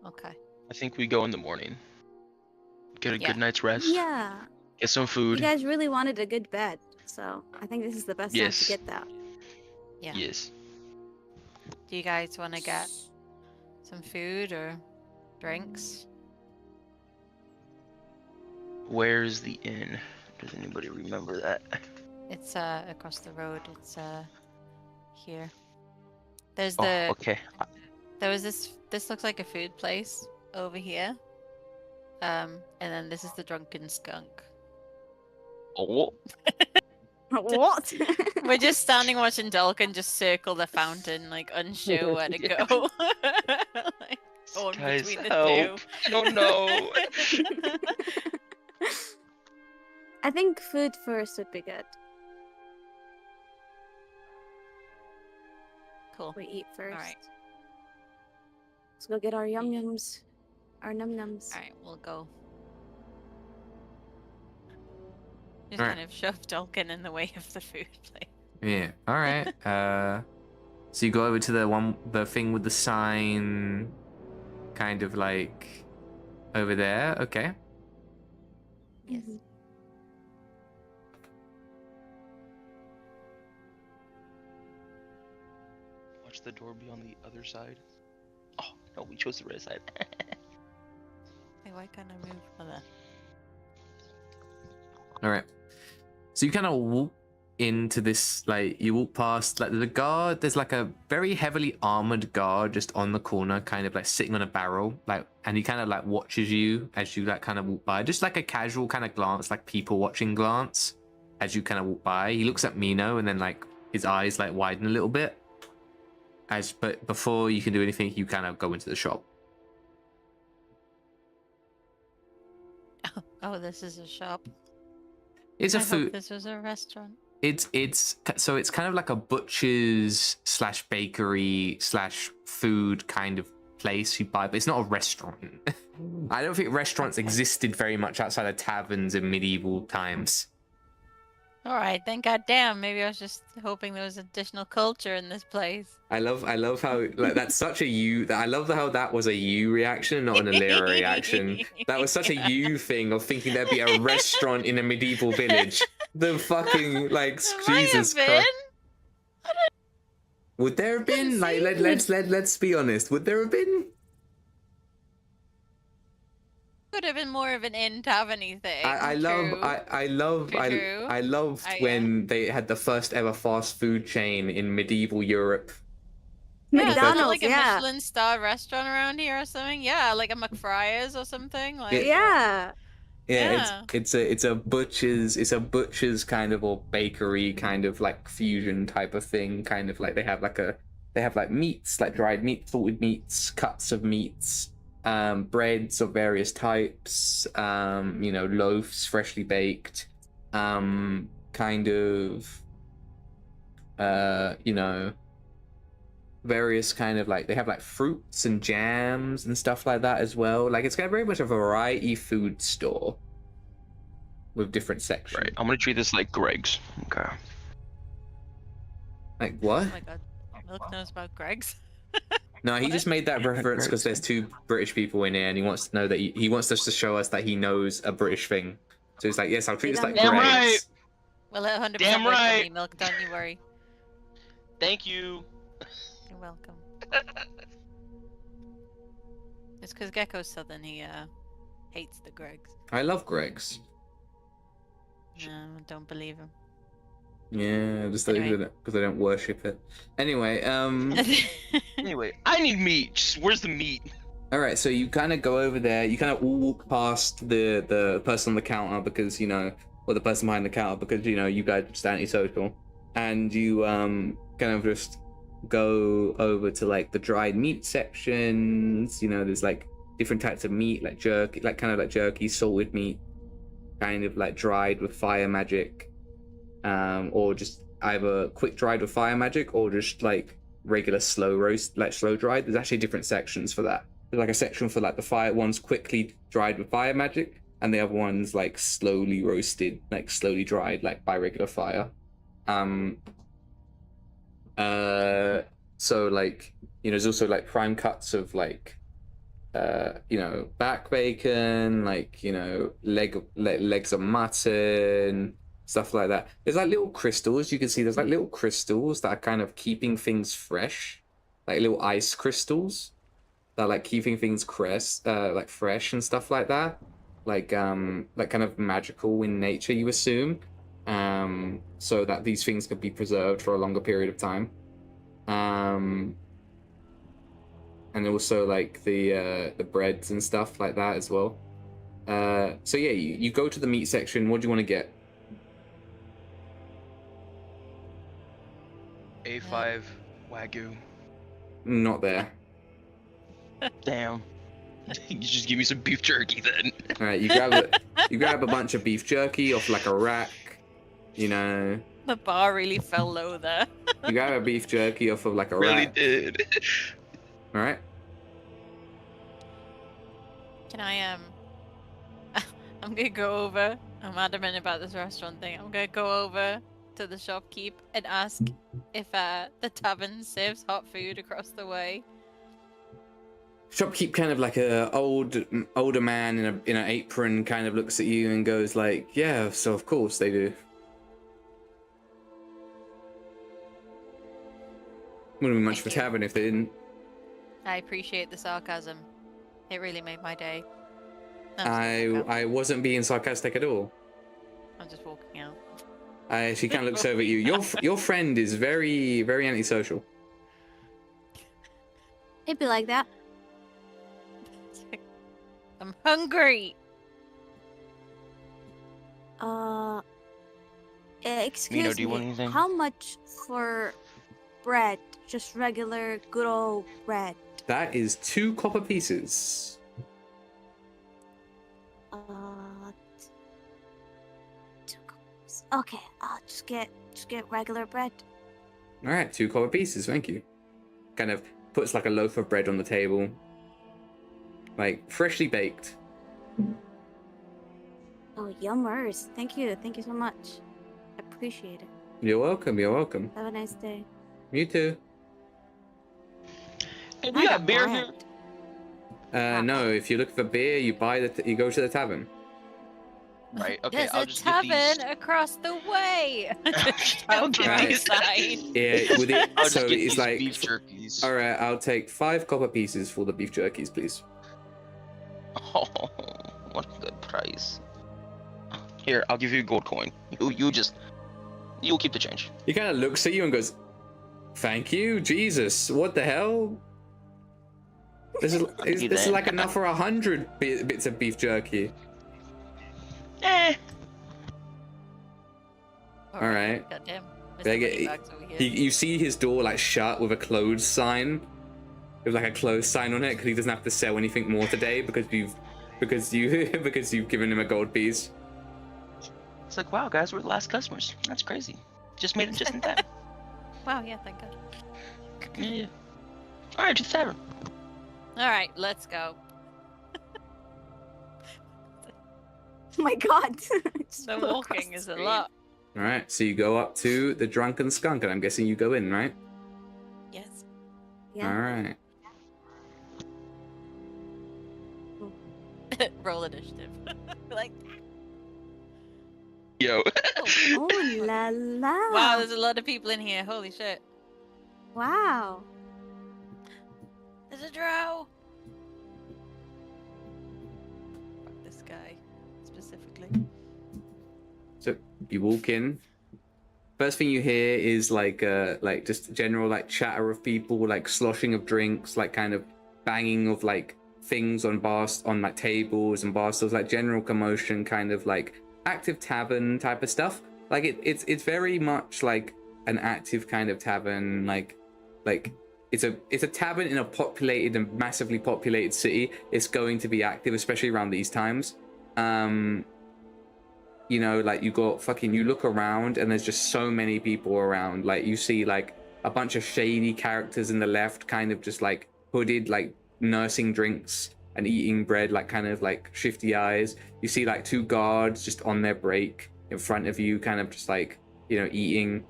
Okay. I think we go in the morning. Get a Yeah. good night's rest. Yeah. Get some You food. guys really wanted a good bed, so I think this is the best time Yes. to get that. Yeah. Yes. Do you guys want to get some food or drinks? Where's the inn? Does anybody remember that? It's across the road. It's here. There's Oh, the okay. there was this looks like a food place over here. And then this is the drunken skunk. Oh, What? We're just standing watching Dolkin just circle the fountain, like unsure where to go. Like, going guys, between the help! I don't know. two. I think food first would be good. Cool. We eat first. Alright. Let's go get our yum yums, our num nums. Alright, we'll go. Just Alright. kind of shove Dolkin in the way of the food place. Yeah. All right. So you go over to the thing with the sign, kind of like over there. Okay. Yes. Mhm. Watch the door be on the other side. Oh no, we chose the right side. Hey, why can't I move? Oh, there. All right. So you kind of walk into this, like you walk past like the guard. There's like a very heavily armored guard just on the corner, kind of like sitting on a barrel, like, and he kind of like watches you as you like kind of walk by, just like a casual kind of glance, like people watching glance as you kind of walk by. He looks at Mino and then like his eyes like widen a little bit. But before you can do anything, you kind of go into the shop. Oh, this is a shop. It's a I hope food. this was a restaurant. It's so it's kind of like a butcher's slash bakery slash food kind of place you buy, but it's not a restaurant. I don't think restaurants Okay. existed very much outside of taverns in medieval times. All right, then goddamn, maybe I was just hoping there was additional culture in this place. I love how like that's such a you. I love how that was a you reaction, not an Alira reaction. That was such a you thing of thinking there'd be a restaurant in a medieval village. The fucking like There might have Jesus been. Christ. Would there have Didn't been like see. let's be honest? Would there have been? Could have been more of an inn tavern-y thing. I loved Yeah. when they had the first ever fast food chain in medieval Europe. Yeah, is there McDonald's, like a yeah. Michelin star restaurant around here or something? Yeah, like a McFryer's or something. Like Yeah. Yeah, it's a butcher's kind of or bakery kind of like fusion type of thing. Kind of like they have like meats, like dried meat, salted meats, cuts of meats, breads of various types, loaves freshly baked, kind of various kind of like they have like fruits and jams and stuff like that as well. Like it's got very much a variety food store with different sections. Right. I'm gonna treat this like Greg's. Okay. Like what? oh my god, Milk knows about Greg's. No, he just made that reference because there's two British people in here, and he wants to know that he wants us to show us that he knows a British thing. So he's like, yes, I'll treat this like Damn Greg's. right. Well, 100% Damn work for right. me, Milk. Don't you worry. Thank you. You're welcome. It's because Gecko's southern. He hates the Greg's. I love Greg's. No, I don't believe him. Yeah, just Anyway. because I don't worship it. Anyway, Anyway, I need meat. Just, where's the meat? all right, so you kind of go over there. You kind of walk past the person on the counter because or the person behind the counter because you guys are just antisocial, and you kind of just go over to like the dried meat sections. There's like different types of meat, like jerky, like kind of like jerky, salted meat, kind of like dried with fire magic, or just either quick dried with fire magic or just like regular slow roast, like slow dried. There's actually different sections for that. There's like a section for like the fire ones quickly dried with fire magic, and the other ones like slowly roasted, like slowly dried, like by regular fire. So like, you know, there's also like prime cuts of like you know, back bacon, like, you know, legs of mutton, stuff like that. There's like little crystals. You can see there's like little crystals that are kind of keeping things fresh, like little ice crystals that are like keeping things like fresh and stuff like that. Like kind of magical in nature, you assume, so that these things could be preserved for a longer period of time. And also like the breads and stuff like that as well. So yeah, you go to the meat section. What do you want to get? A5 Wagyu. Not there. Damn. You just give me some beef jerky then. All right, you grab a bunch of beef jerky off like a rack. You know. The bar really fell low there. You grab a beef jerky off of like a Really rack. did. All right. Can I I'm gonna go over. I'm adamant about this restaurant thing. I'm gonna go over to the shopkeep and ask if the tavern serves hot food across the way. Shopkeep, kind of like a older man in an apron, kind of looks at you and goes like, "Yeah, so of course they do." Wouldn't be much for tavern if they didn't. I appreciate the sarcasm. It really made my day. I wasn't being sarcastic at all. I'm just walking out. She kind of looks over at you. Your friend is very, very antisocial. It'd be like that. I'm hungry. Excuse Mino, do you me. want anything? How much for bread? Just regular, good old bread. That is 2 copper pieces. Uh, 2 copies. Okay, I'll just get regular bread. All right, 2 copper pieces. Thank you. Kind of puts like a loaf of bread on the table, like freshly baked. Oh, yummers. Thank you so much. I appreciate it. You're welcome. You're welcome. Have a nice day. You too. Hey, we got beer here. No, if you look for beer, you you go to the tavern. Right, okay, There's I'll a just get tavern these. across the way. I'll get Right. these. Yeah, with it, I'll just so get it's these like, beef jerkies. all right, I'll take 5 copper pieces for the beef jerkies, please. Oh, what a good price. Here, I'll give you a gold coin. You'll keep the change. He kind of looks at you and goes, "Thank you, Jesus. What the hell? This is like enough for 100 bits of beef jerky." All right. Goddamn. They get- You see his door like shut with a closed sign, with like a closed sign on it, because he doesn't have to sell anything more today because you've given him a gold piece. It's like, wow, guys, we're the last customers. That's crazy. Just made it just in time. Wow, yeah, thank God. Yeah. All right, to the tavern. All right, let's go. Oh my god. The walking is a lot. All right, so you go up to the Drunken Skunk, and I'm guessing you go in, right? Yes. Yeah. All right. Roll initiative. Like, Yo. Oh la la. wow, there's a lot of people in here. Holy shit. Wow. There's a drow. Fuck this guy specifically. So you walk in. First thing you hear is like just general like chatter of people, like sloshing of drinks, like kind of banging of like things on bars, on like tables and bar stools, like general commotion, kind of like active tavern type of stuff. Like it's very much like an active kind of tavern, like it's a tavern in a populated and massively populated city. It's going to be active, especially around these times. you know, like you got fucking, you look around and there's just so many people around. Like you see like a bunch of shady characters in the left, kind of just like hooded, like nursing drinks and eating bread, like kind of like shifty eyes. You see like 2 guards just on their break in front of you, kind of just like, you know, eating.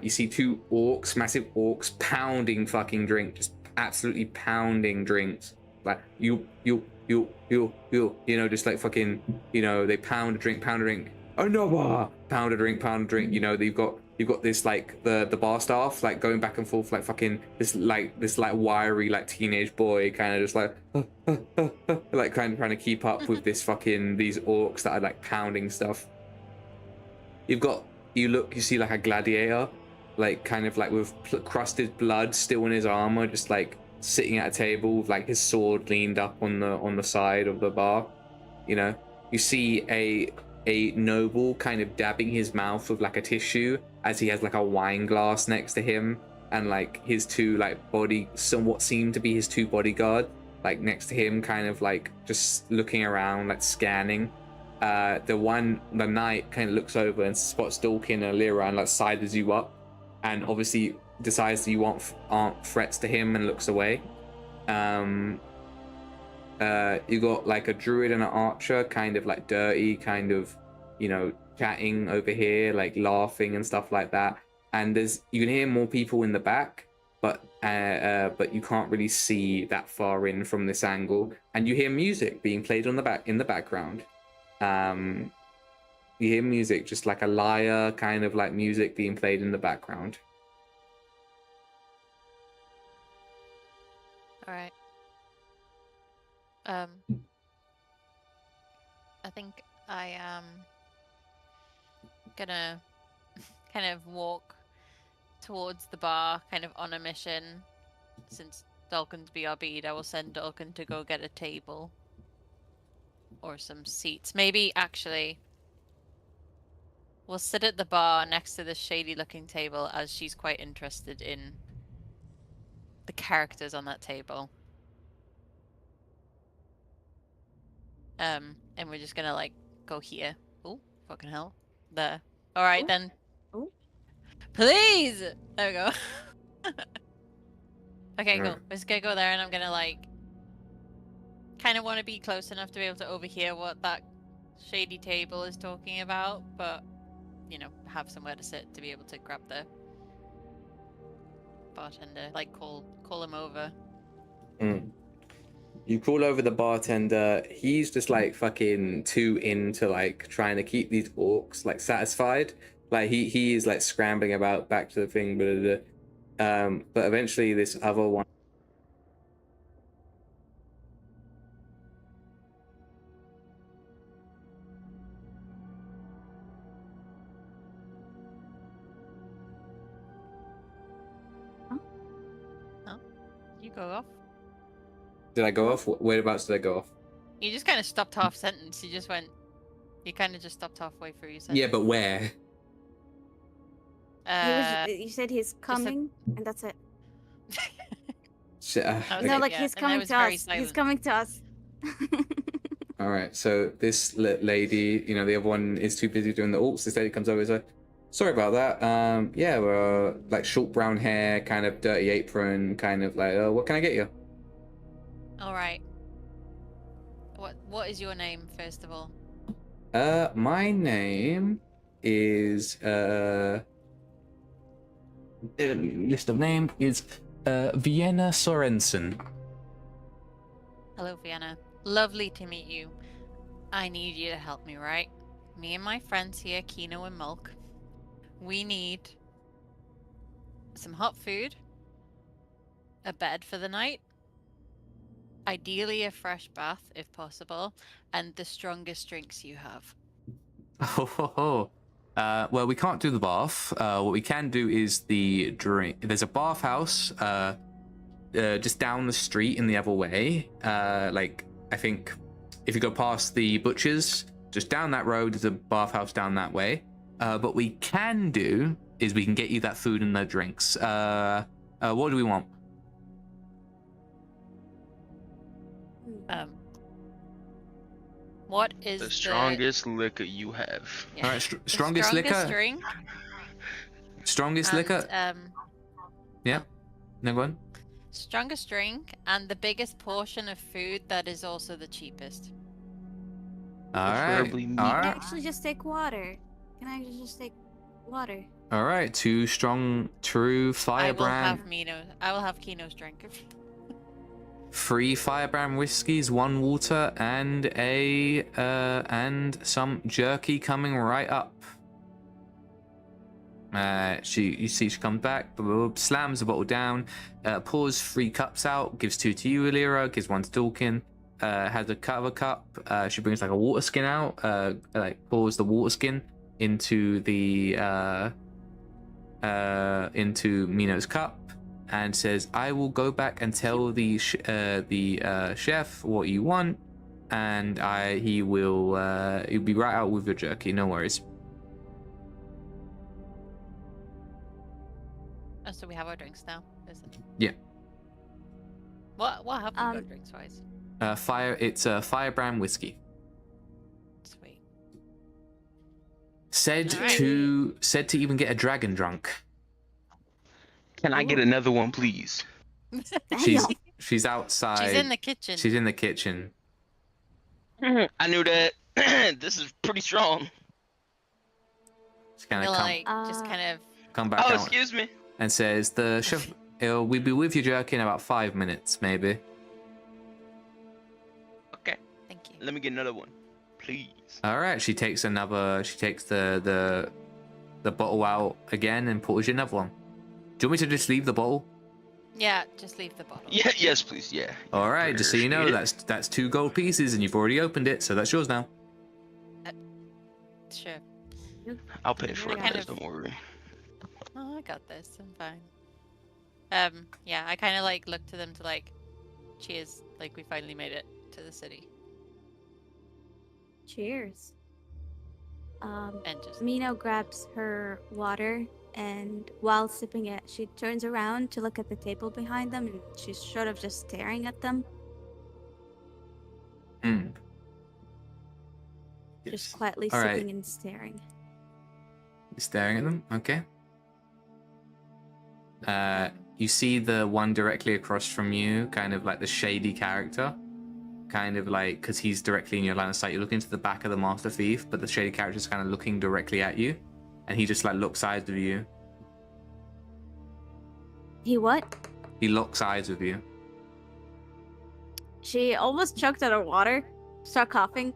You see 2 orcs, massive orcs, pounding fucking drink, just absolutely pounding drinks. Like you know, just like fucking, you know, they pound a drink, another pound a drink. You know, you've got this like the bar staff like going back and forth like fucking this like wiry like teenage boy kind of just like like kind of trying to keep up with this fucking these orcs that are like pounding stuff. You see like a gladiator, like kind of like with crusted blood still in his armor, just like sitting at a table with like his sword leaned up on the side of the bar. You know, you see a noble kind of dabbing his mouth with like a tissue as he has like a wine glass next to him, and like his 2 like somewhat seem to be his 2 bodyguard like next to him, kind of like just looking around, like scanning. The knight kind of looks over and spots Dawkin and Lyra and like sizes you up, and obviously decides that you aren't threats to him and looks away. You got like a druid and an archer, kind of like dirty, kind of, you know, chatting over here, like laughing and stuff like that. And you can hear more people in the back, but you can't really see that far in from this angle. And you hear music being played in the background. You hear music, just like a lyre, kind of like music being played in the background. All right. I think I am gonna kind of walk towards the bar, kind of on a mission. Since Dawkin's BRB'd, I will send Dawkin to go get a table or some seats. Maybe actually we'll sit at the bar next to the shady looking table, as she's quite interested in the characters on that table. And we're just gonna like go here. Oh, fucking hell. There. Alright then. Oh. Please! There we go. Okay, Alright. cool. We're just gonna go there, and I'm gonna like kind of want to be close enough to be able to overhear what that shady table is talking about, but you know, have somewhere to sit to be able to grab the bartender, like call him over. You call over the bartender. He's just like fucking too into like trying to keep these orcs like satisfied. Like he is like scrambling about back to the thing, but eventually this other one. You go off. Did I go off? Whereabouts did I go off? You just kind of stopped half sentence. You kind of just stopped halfway through your sentence. Yeah, but where? You said he's coming, and that's it. Shit, Okay. No, like Yeah, he's and I coming was to very us. He's silent. coming to us. All right, so this lady, you know, the other one is too busy doing the orcs. This lady comes over and says, sorry about that. Yeah, we're like short brown hair, kind of dirty apron, kind of like, what can I get you? All right. What is your name, first of all? My name is list of name is Vienna Sorensen. Hello, Vienna. Lovely to meet you. I need you to help me, right? Me and my friends here, Kino and Mulk, we need some hot food, a bed for the night, ideally a fresh bath if possible, and the strongest drinks you have. Well, we can't do the bath. What we can do is the drink. There's a bathhouse just down the street in the other way. Like, I think if you go past the butcher's, just down that road, there's a bathhouse down that way. What we can do is we can get you that food and the drinks. What do we want? What is The strongest liquor you have. Yeah. All right, The strongest liquor. drink? Strongest and, liquor. Yeah. No, go on. Strongest drink and the biggest portion of food that is also the cheapest. All right. Preferably meat. All Can I right. actually just take water? Can I just take water? All right. 2 strong, true I will firebrand. have I will have Kino's drink. 3 firebrand whiskeys, 1 water, and and some jerky coming right up. You see she comes back, slams the bottle down, pours 3 cups out, gives 2 to you, Alira, gives 1 to Dawkin, has a cut of a cup, she brings like a water skin out, like pours the water skin into the into Mino's cup, and says, I will go back and tell the chef what you want, and he'll be right out with your jerky, no worries. Oh, so we have our drinks now, is it? Yeah. What have we got drinks wise? It's a firebrand whiskey. Sweet. Said Alright. to even get a dragon drunk. Can I get another one, please? She's outside. She's in the kitchen. She's in the kitchen. I knew that. This is pretty strong. She's gonna He'll, come, like, just kind of. come back Oh, out excuse me. and says, the chef, we'll be with you jerky in about 5 minutes, maybe. Okay, Thank you. let me get another one, please. All right. She takes the bottle out again and pours you another one. Do you want me to just leave the bottle? Yeah, just leave the bottle. Yeah, yes, please, yeah. All right. Just so you know, Appreciate it. that's 2 gold pieces, and you've already opened it, so that's yours now. Sure. I'll pay for it, Kind guys, of- don't worry. Oh, I got this. I'm fine. Yeah, I kind of like look to them to like, cheers, like we finally made it to the city, Cheers. and just Mino grabs her water, and while sipping it, she turns around to look at the table behind them, and she's sort of just staring at them, Mm. just quietly All right. sipping and staring. You're staring at them. Okay. You see the one directly across from you, kind of like the shady character, kind of like, because he's directly in your line of sight. You're looking to the back of the Master Thief, but the shady character's kind of looking directly at you, and he just like locks eyes with you. He what? He locks eyes with you. She almost choked on her water, start coughing,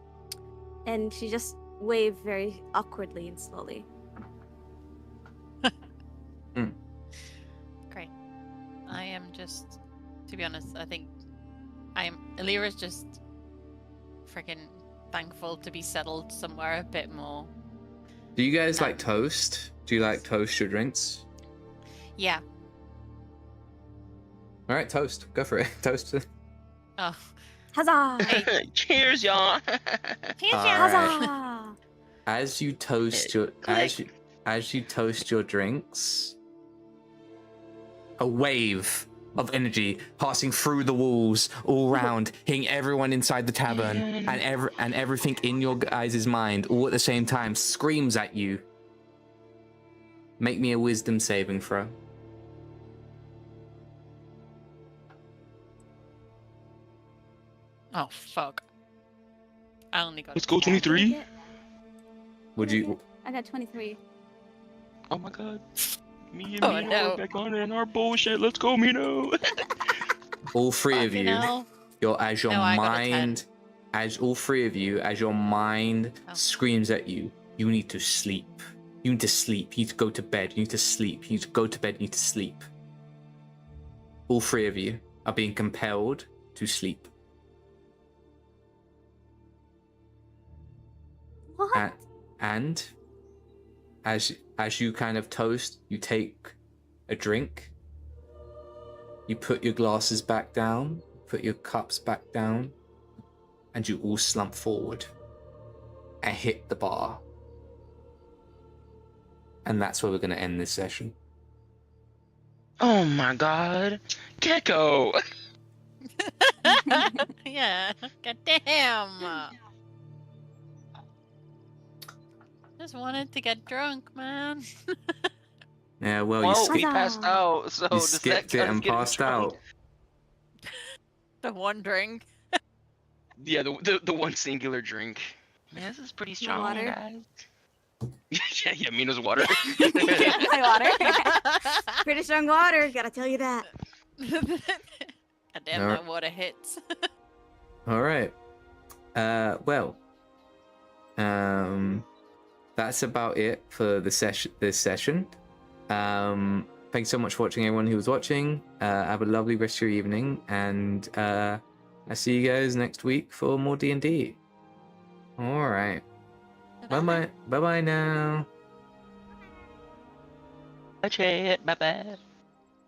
and she just waved very awkwardly and slowly. great. I am just, to be honest, I think Alira's just freaking thankful to be settled somewhere a bit more. Do you guys like toast? Do you like toast your drinks? Yeah. All right, toast. Go for it. Toast. Oh. Huzzah! Cheers, y'all. Cheers, All y'all. right. Huzzah! As you toast your as you toast your drinks, a wave of energy passing through the walls all round, hitting everyone inside the tavern, and everything in your guys' mind all at the same time screams at you. Make me a wisdom saving throw. Oh fuck! I only got. Let's go 23. Would you? I got 23. Oh my god. Me and Oh, Mino no. are back on in our bullshit. Let's go, Mino. All 3 of Fucking you. hell. Your No, I got a 10. mind, as all 3 of you, as your mind Oh. screams at you, you need to sleep. You need to sleep. You need to go to bed. You need to sleep. You need to go to bed. You need to sleep. All 3 of you are being compelled to sleep. What? And as you kind of toast, you take a drink. You put your glasses back down, put your cups back down, and you all slump forward and hit the bar. And that's where we're going to end this session. Oh my god. Gecko. Yeah. God damn. just wanted to get drunk, man. Yeah, well, you, Well, we Huzzah. passed out, so you does that skipped it count as and getting passed drunk? out. The one drink. Yeah, the one singular drink. Yeah, this is pretty strong, water. guys. yeah, Mina's water. Yeah, my water. Pretty strong water, gotta tell you that. God damn, Alright. that water hits. All right. Well, that's about it for the session. This session. Thanks so much for watching, everyone who was watching. Have a lovely rest of your evening, and I'll see you guys next week for more D&D. All right. Bye bye. Bye bye now. Bye, chat. Bye bye.